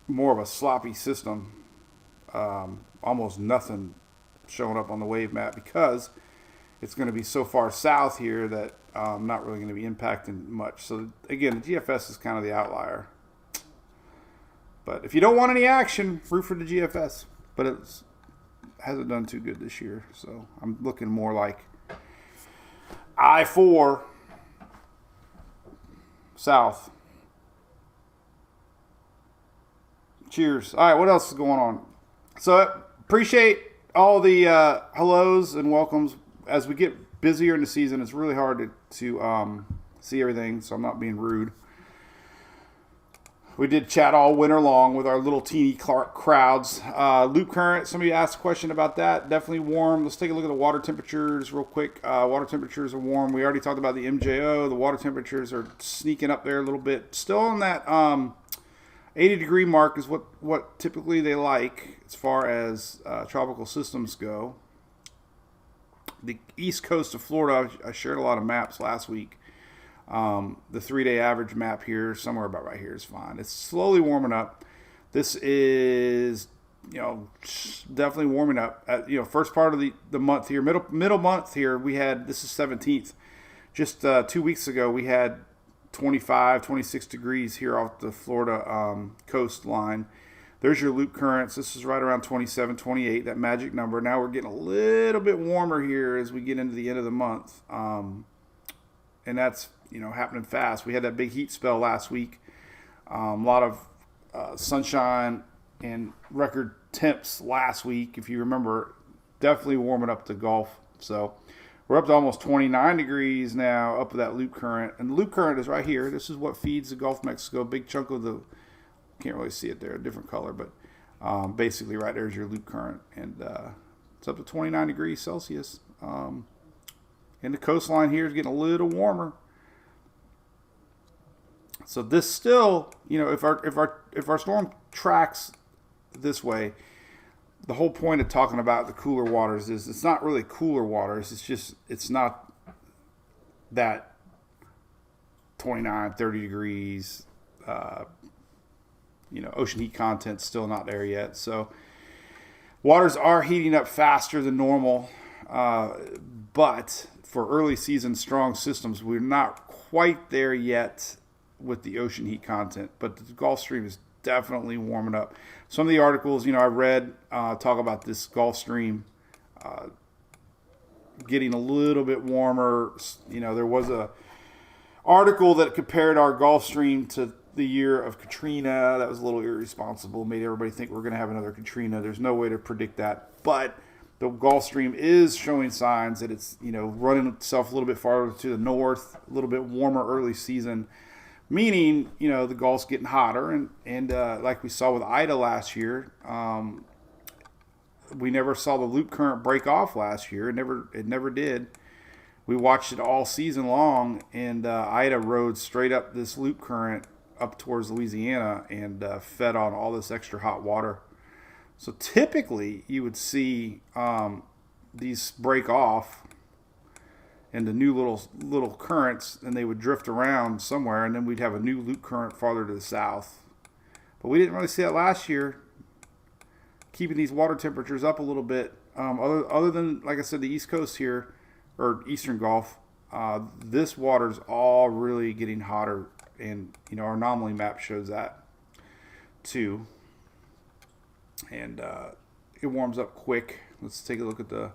More of a sloppy system. Almost nothing showing up on the wave map because it's going to be so far south here that not really going to be impacting much. So, again, the GFS is kind of the outlier. But if you don't want any action, root for the GFS. But it hasn't done too good this year. So I'm looking more like I-4 south. Cheers. All right, what else is going on? So appreciate all the hellos and welcomes. As we get busier in the season, it's really hard to see everything, so I'm not being rude. We did chat all winter long with our little teeny crowds. Loop current, somebody asked a question about that. Definitely warm. Let's take a look at the water temperatures real quick. Water temperatures are warm. We already talked about the MJO. The water temperatures are sneaking up there a little bit. Still on that 80-degree mark is what typically they like as far as tropical systems go. The east coast of Florida, I shared a lot of maps last week. The 3-day average map here, somewhere about right here is fine. It's slowly warming up. This is, definitely warming up. First part of the month here, middle month here, we had, this is 17th. Just 2 weeks ago, we had 25, 26 degrees here off the Florida coastline. There's your loop currents. This is right around 27, 28, that magic number. Now we're getting a little bit warmer here as we get into the end of the month. And that's, happening fast. We had that big heat spell last week. A lot of sunshine and record temps last week. If you remember, definitely warming up the Gulf. So we're up to almost 29 degrees now up with that loop current. And the loop current is right here. This is what feeds the Gulf of Mexico. Big chunk of the, can't really see it there, a different color, but basically right there is your loop current. And it's up to 29 degrees Celsius. And the coastline here is getting a little warmer. So this still, if our storm tracks this way, the whole point of talking about the cooler waters is it's not really cooler waters. It's not that 29, 30 degrees, ocean heat content's still not there yet. So waters are heating up faster than normal. But for early season strong systems, we're not quite there yet with the ocean heat content, but the Gulf Stream is definitely warming up. Some of the articles, I read talk about this Gulf Stream getting a little bit warmer. There was a article that compared our Gulf Stream to the year of Katrina. That was a little irresponsible. Made everybody think we're going to have another Katrina. There's no way to predict that, but the Gulf Stream is showing signs that it's running itself a little bit farther to the north, a little bit warmer early season. Meaning, the Gulf's getting hotter, and like we saw with Ida last year, we never saw the loop current break off last year. It never did. We watched it all season long, and Ida rode straight up this loop current up towards Louisiana and fed on all this extra hot water. So typically you would see these break off into new little currents, and they would drift around somewhere, and then we'd have a new loop current farther to the south. But we didn't really see that last year, keeping these water temperatures up a little bit. Other than, like I said, the East Coast here, or Eastern Gulf, this water's all really getting hotter, and our anomaly map shows that too. And it warms up quick. Let's take a look at the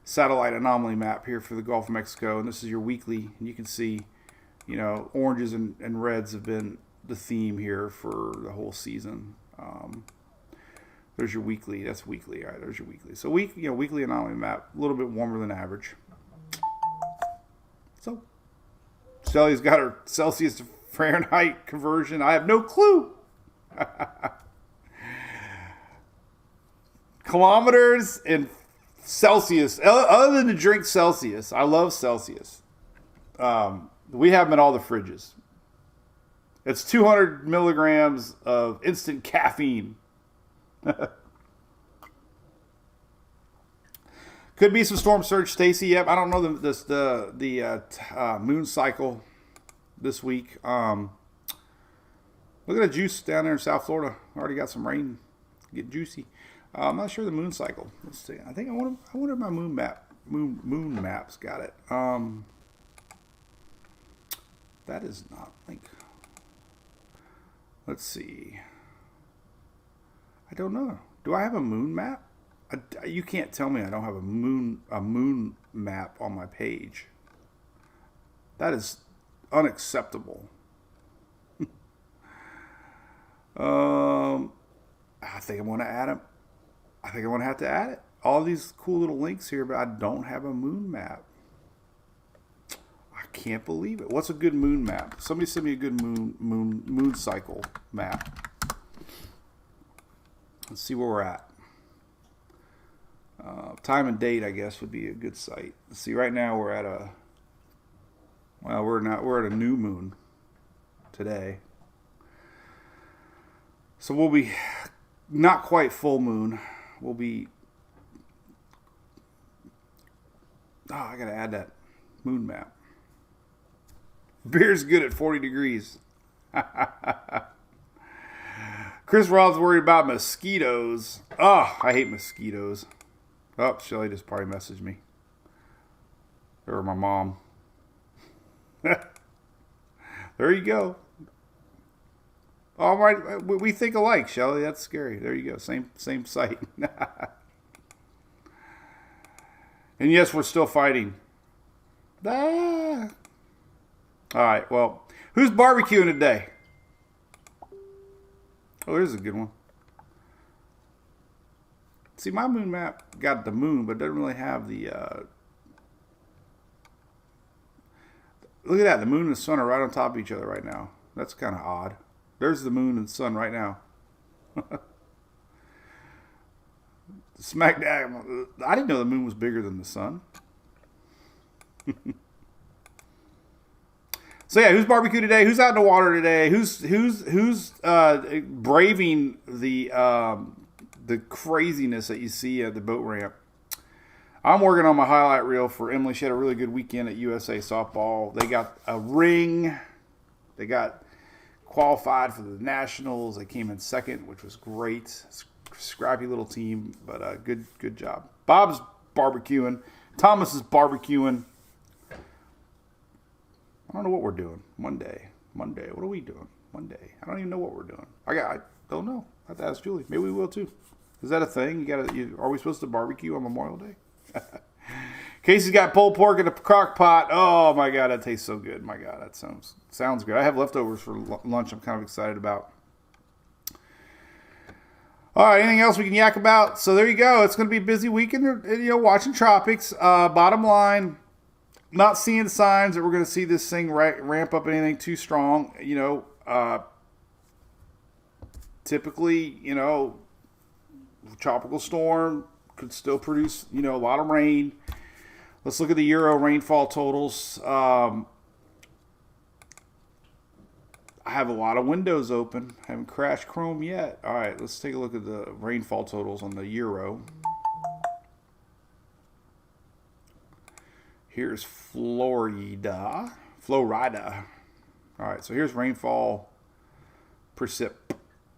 satellite anomaly map here for the Gulf of Mexico, and this is your weekly, and you can see, oranges and reds have been the theme here for the whole season. There's your weekly. That's weekly. All right, there's your weekly. So weekly anomaly map, a little bit warmer than average. So Shelly's got her Celsius to Fahrenheit conversion. I have no clue. Kilometers and Celsius. Other than to drink Celsius, I love Celsius. We have them in all the fridges. It's 200 milligrams of instant caffeine. Could be some storm surge, Stacy. Yep, I don't know the moon cycle this week. Look at the juice down there in South Florida. Already got some rain. Get juicy. I'm not sure the moon cycle. Let's see. I wonder if my moon map's got it. That is not like. Let's see. I don't know. Do I have a moon map? You can't tell me I don't have a moon map on my page. That is unacceptable. I think I'm going to add them. I think I'm going to have to add it. All these cool little links here, but I don't have a moon map. I can't believe it. What's a good moon map? Somebody send me a good moon cycle map. Let's see where we're at. Time and date, I guess, would be a good site. Let's see. Right now we're at we're at a new moon today. So we'll be not quite full moon. We'll be. Oh, I gotta add that moon map. Beer's good at 40 degrees. Chris Rob's worried about mosquitoes. Oh, I hate mosquitoes. Oh, Shelly just probably messaged me. Or my mom. There you go. All right, we think alike, Shelly. That's scary. There you go. Same site. And yes, we're still fighting. Ah. All right, well, who's barbecuing today? Oh, there's a good one. See, my moon map got the moon, but doesn't really have the... Look at that. The moon and the sun are right on top of each other right now. That's kind of odd. There's the moon and the sun right now. Smack dab. I didn't know the moon was bigger than the sun. So yeah, who's barbecue today? Who's out in the water today? Who's braving the craziness that you see at the boat ramp? I'm working on my highlight reel for Emily. She had a really good weekend at USA softball. They got a ring. They got qualified for the nationals. They came in second, which was great. Scrappy little team, but good job. Bob's barbecuing. Thomas is barbecuing. I don't know what we're doing. Monday. What are we doing? Monday. I don't even know what we're doing. I don't know. I have to ask Julie. Maybe we will too. Is that a thing? Are we supposed to barbecue on Memorial Day? Casey's got pulled pork in a crock pot. Oh my God, that tastes so good. My God, that sounds good. I have leftovers for lunch. I'm kind of excited about. All right, anything else we can yak about? So there you go. It's going to be a busy weekend. Watching Tropics. Bottom line, not seeing signs that we're going to see this thing ramp up anything too strong. Typically, tropical storm could still produce, a lot of rain. Let's look at the Euro rainfall totals. I have a lot of windows open. Haven't crashed Chrome yet. All right, let's take a look at the rainfall totals on the Euro. Here's Florida. All right, so here's rainfall precip.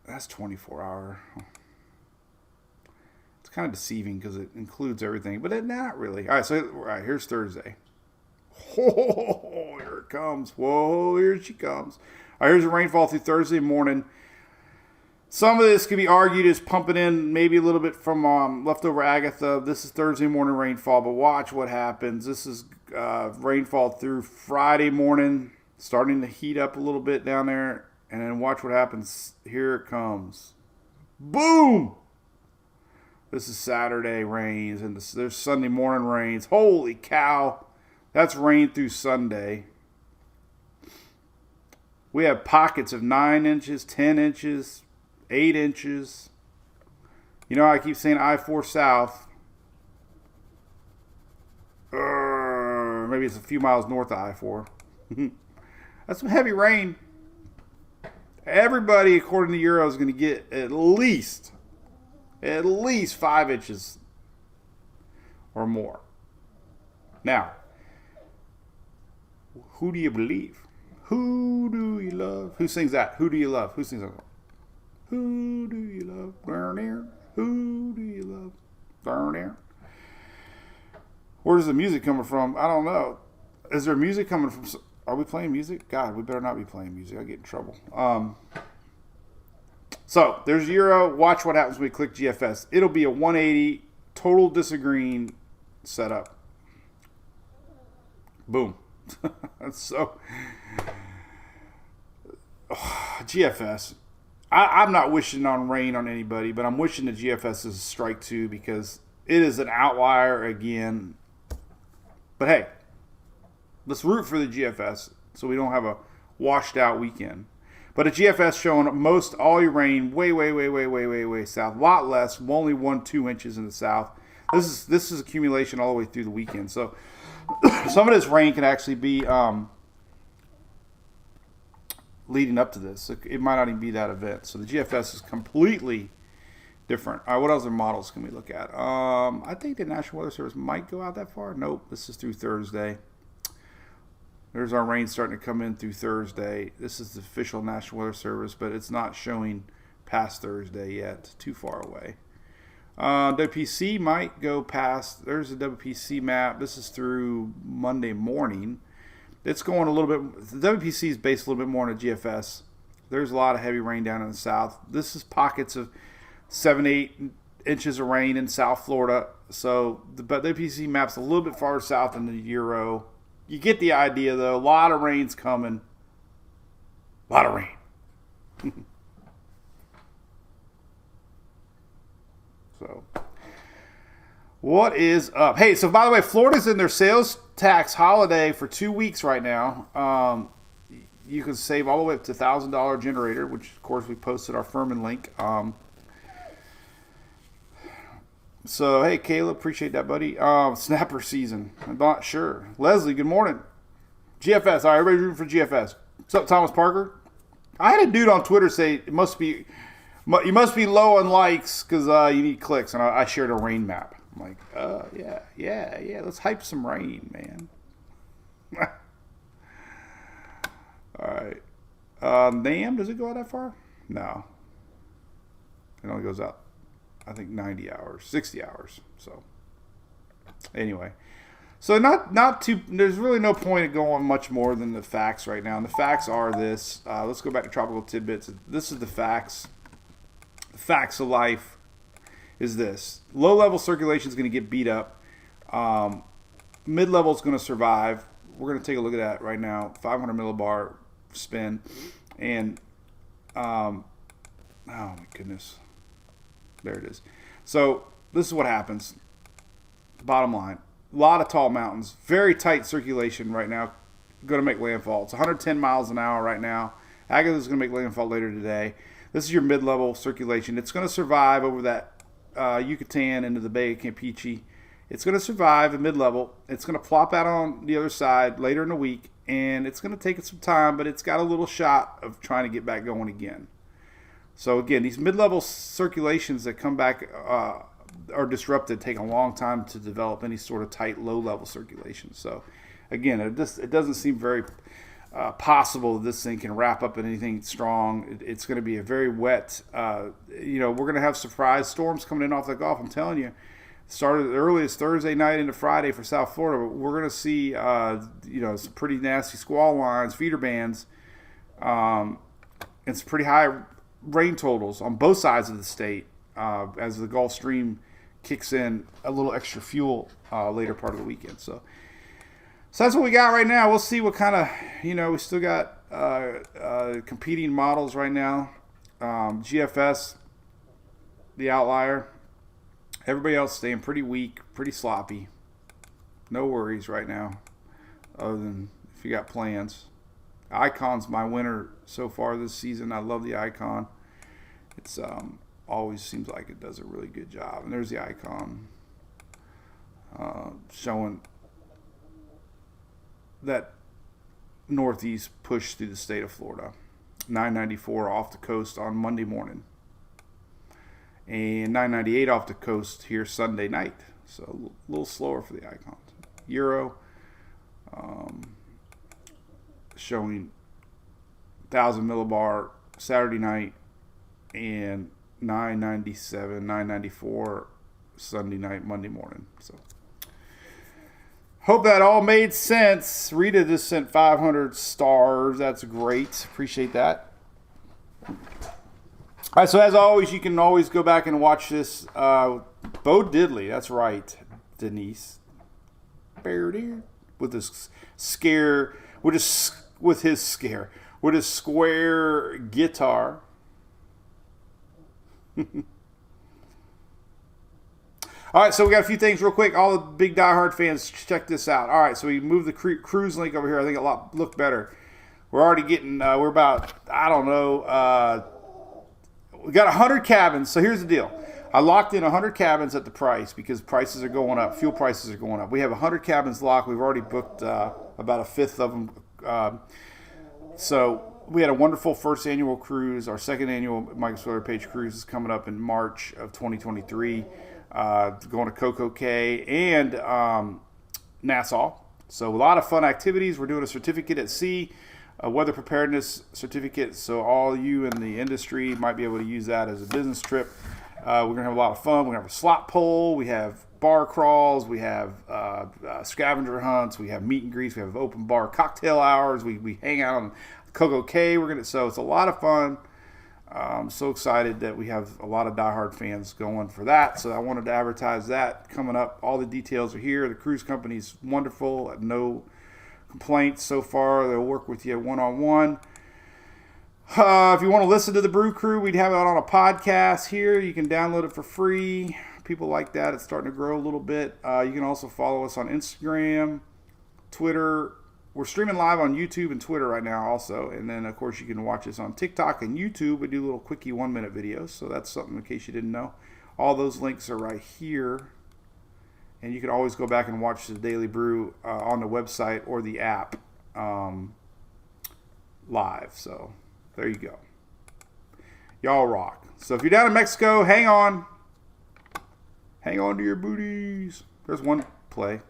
That's 24-hour. It's kind of deceiving because it includes everything, but not really. All right, here's Thursday. Oh, here it comes. Whoa, here she comes. All right, here's the rainfall through Thursday morning. Some of this could be argued as pumping in maybe a little bit from leftover Agatha. This is Thursday morning rainfall, but watch what happens. This is rainfall through Friday morning, starting to heat up a little bit down there, and then watch what happens. Here it comes. Boom! This is Saturday rains, and there's Sunday morning rains. Holy cow! That's rain through Sunday. We have pockets of 9 inches, 10 inches, 8 inches. You know, I keep saying I-4 south. Maybe it's a few miles north of I-4. That's some heavy rain. Everybody, according to Euro, is going to get at least 5 inches or more. Now, who do you believe? Who do you love? Who sings that? Who do you love? Who sings that? Who do you love? Who do you love? Where's the music coming from? I don't know. Is there music coming from? Are we playing music? God, we better not be playing music. I'll get in trouble. So there's Euro. Watch what happens when we click GFS. It'll be a 180 total disagreeing setup. Boom. So GFS. I'm not wishing on rain on anybody, but I'm wishing the GFS is a strike too because it is an outlier again. But hey, let's root for the GFS so we don't have a washed out weekend. But a GFS showing most all your rain way south. A lot less, only 1-2 inches in the south. This is accumulation all the way through the weekend. So some of this rain can actually be leading up to this. It might not even be that event. So the GFS is completely different. All right, what other models can we look at? I think the National Weather Service might go out that far. Nope, this is through Thursday. There's our rain starting to come in through Thursday. This is the official National Weather Service, but it's not showing past Thursday yet. Too far away. WPC might go past. There's a WPC map. This is through Monday morning. It's going a little bit. The WPC is based a little bit more on a GFS. There's a lot of heavy rain down in the south. This is pockets of 7-8 inches of rain in South Florida. So the WPC map's a little bit farther south than the Euro. You get the idea, though. A lot of rain's coming. A lot of rain. So, what is up? Hey, so by the way, Florida's in their sales tax holiday for 2 weeks right now. You can save all the way up to $1,000 generator, which, of course, we posted our Furman link. So, hey, Caleb, appreciate that, buddy. Snapper season. I'm not sure. Leslie, good morning. GFS. All right, everybody rooting for GFS. What's up, Thomas Parker? I had a dude on Twitter say you must be low on likes because you need clicks, and I shared a rain map. I'm like, yeah. Let's hype some rain, man. All right. NAM, does it go out that far? No. It only goes out, I think, 90 hours, 60 hours. So, anyway. So, not too, there's really no point in going much more than the facts right now. And the facts are this. Let's go back to Tropical Tidbits. This is the facts. The facts of life is this. Low-level circulation is going to get beat up. Mid-level is going to survive. We're going to take a look at that right now. 500 millibar spin. And, oh my goodness. There it is. So this is what happens. Bottom line. A lot of tall mountains. Very tight circulation right now. Going to make landfall. It's 110 miles an hour right now. Agatha is going to make landfall later today. This is your mid-level circulation. It's going to survive over that Yucatan into the Bay of Campeche. It's going to survive at mid-level. It's going to plop out on the other side later in the week, and it's going to take it some time, but it's got a little shot of trying to get back going again. So again, these mid-level circulations that come back are disrupted, take a long time to develop any sort of tight low-level circulation. So again, it doesn't seem very possible that this thing can wrap up in anything strong. It's going to be a very wet, we're going to have surprise storms coming in off the Gulf. I'm telling you, started as early as Thursday night into Friday for South Florida. But we're going to see, some pretty nasty squall lines, feeder bands, and some pretty high rain totals on both sides of the state as the Gulf Stream kicks in a little extra fuel later part of the weekend. So that's what we got right now. We'll see what kind of, we still got competing models right now. GFS, the outlier. Everybody else staying pretty weak, pretty sloppy. No worries right now, other than if you got plans. Icon's my winner so far this season. I love the Icon. It's always seems like it does a really good job. And there's the Icon showing that northeast push through the state of Florida. 994 off the coast on Monday morning. And 998 off the coast here Sunday night. So a little slower for the Icon. Euro showing 1,000 millibar Saturday night and 997, 994 Sunday night, Monday morning. So hope that all made sense. Rita just sent 500 stars. That's great. Appreciate that. All right, so as always, you can always go back and watch this. Bo Diddley, that's right, Denise. With his scare, with his square guitar. All right, so we got a few things real quick. All the big diehard fans, check this out. All right, so we moved the cruise link over here. I think it looked better. We're already getting, we're about, I don't know, we got 100 cabins. So here's the deal. I locked in 100 cabins at the price because prices are going up. Fuel prices are going up. We have 100 cabins locked. We've already booked about a fifth of them. So we had a wonderful first annual cruise. Our second annual Michael Sawyer Page cruise is coming up in March of 2023. Going to Coco Cay and Nassau. So a lot of fun activities. We're doing a certificate at sea, a weather preparedness certificate. So all you in the industry might be able to use that as a business trip. We're going to have a lot of fun. We're going to have a slot pull. We have bar crawls. We have scavenger hunts. We have meet and greets. We have open bar cocktail hours. We hang out on Coco Cay. So it's a lot of fun. I'm so excited that we have a lot of diehard fans going for that. So I wanted to advertise that coming up. All the details are here. The cruise company's wonderful. No complaints so far. They'll work with you one-on-one. If you want to listen to the Brew Crew, we'd have it on a podcast here. You can download it for free. People like that. It's starting to grow a little bit. You can also follow us on Instagram, Twitter. We're streaming live on YouTube and Twitter right now also. And then, of course, you can watch us on TikTok and YouTube. We do little quickie 1-minute videos. So that's something in case you didn't know. All those links are right here. And you can always go back and watch the Daily Brew on the website or the app live. So there you go. Y'all rock. So if you're down in Mexico, hang on. Hang on to your booties. There's one play.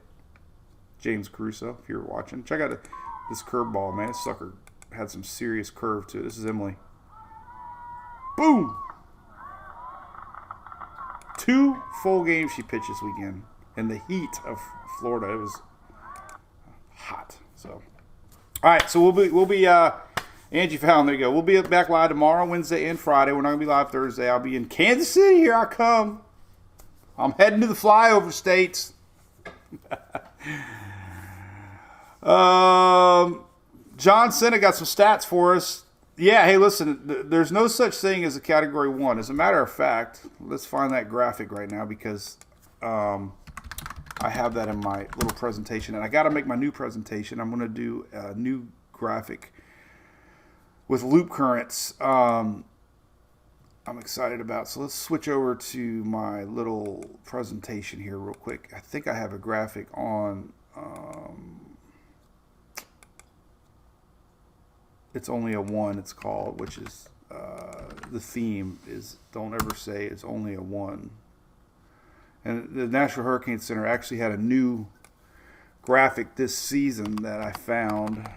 James Caruso, if you're watching. Check out this curveball, man. This sucker had some serious curve to it. This is Emily. Boom! 2 full games she pitched this weekend. In the heat of Florida, it was hot. So, all right. So we'll be Angie Fallon. There you go. We'll be back live tomorrow, Wednesday, and Friday. We're not gonna be live Thursday. I'll be in Kansas City. Here I come. I'm heading to the flyover states. John Senna got some stats for us. Yeah, hey, listen, there's no such thing as a Category 1. As a matter of fact, let's find that graphic right now because I have that in my little presentation. And I got to make my new presentation. I'm going to do a new graphic with loop currents I'm excited about. So let's switch over to my little presentation here real quick. I think I have a graphic on... it's only a 1, it's called, which is the theme is don't ever say it's only a 1. And the National Hurricane Center actually had a new graphic this season that I found.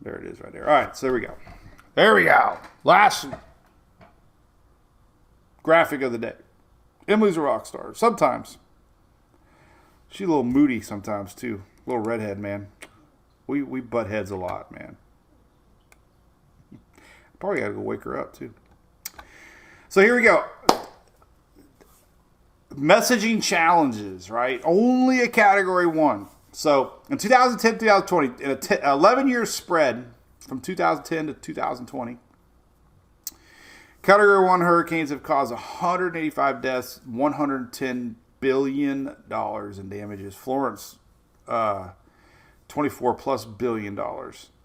There it is right there. All right, so there we go. There we go. Last graphic of the day. Emily's a rock star. Sometimes. She's a little moody sometimes, too. A little redhead, man. We butt heads a lot, man. Probably got to go wake her up, too. So here we go. Messaging challenges, right? Only a category 1. So in 2010, 2020, in an 11-year spread from 2010 to 2020, category 1 hurricanes have caused 185 deaths, $110 billion in damages. Florence, $24+ billion.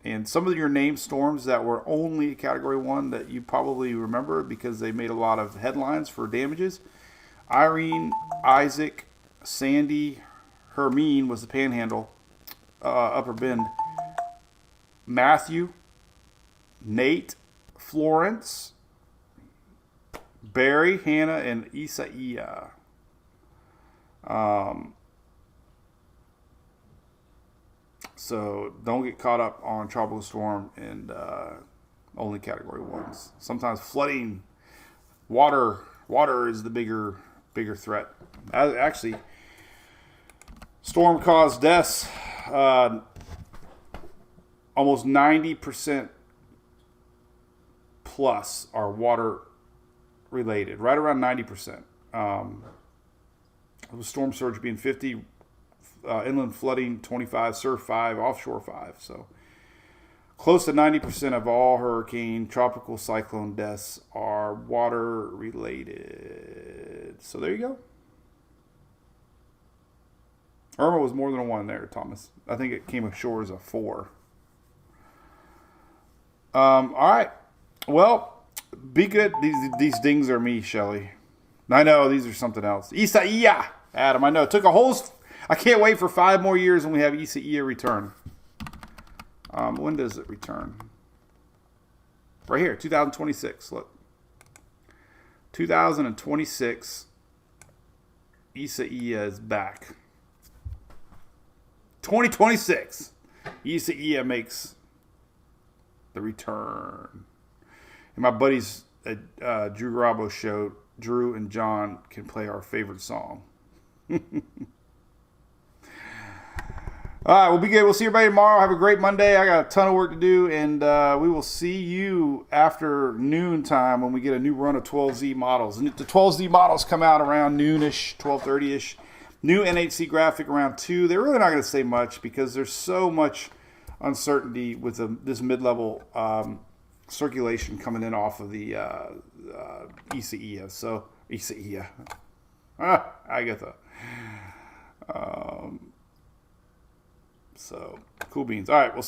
And some of your named storms that were only category 1 that you probably remember because they made a lot of headlines for damages. Irene, Isaac, Sandy, Hermine was the Panhandle, Upper Bend. Matthew, Nate, Florence, Barry, Hannah, and Isaiah. So don't get caught up on tropical storm and only category 1s. Sometimes flooding, water is the bigger threat. Actually, storm caused deaths. Almost 90% plus are water related. Right around 90%. The storm surge being 50, inland flooding 25, surf 5, offshore 5. So close to 90% of all hurricane, tropical cyclone deaths are water related. So there you go. Irma was more than a 1 there, Thomas. I think it came ashore as a 4. All right. Well, be good. These dings are me, Shelly. I know these are something else. Isaiah, Adam. I know. It took a whole. I can't wait for 5 more years when we have Isaiah return. When does it return? Right here, 2026. Look, 2026. Isaiah is back. 2026. Isaiah makes the return. And my buddies at Drew Garabo show, Drew and John can play our favorite song. All right, we'll be good. We'll see everybody tomorrow. Have a great Monday. I got a ton of work to do, and we will see you after noon time when we get a new run of 12Z models. And the 12Z models come out around noonish, 12:30ish. New NHC graphic around 2. They're really not going to say much because there's so much uncertainty with this mid-level circulation coming in off of the Isaiah. So, Isaiah. Agatha. So, cool beans. All right, we'll see.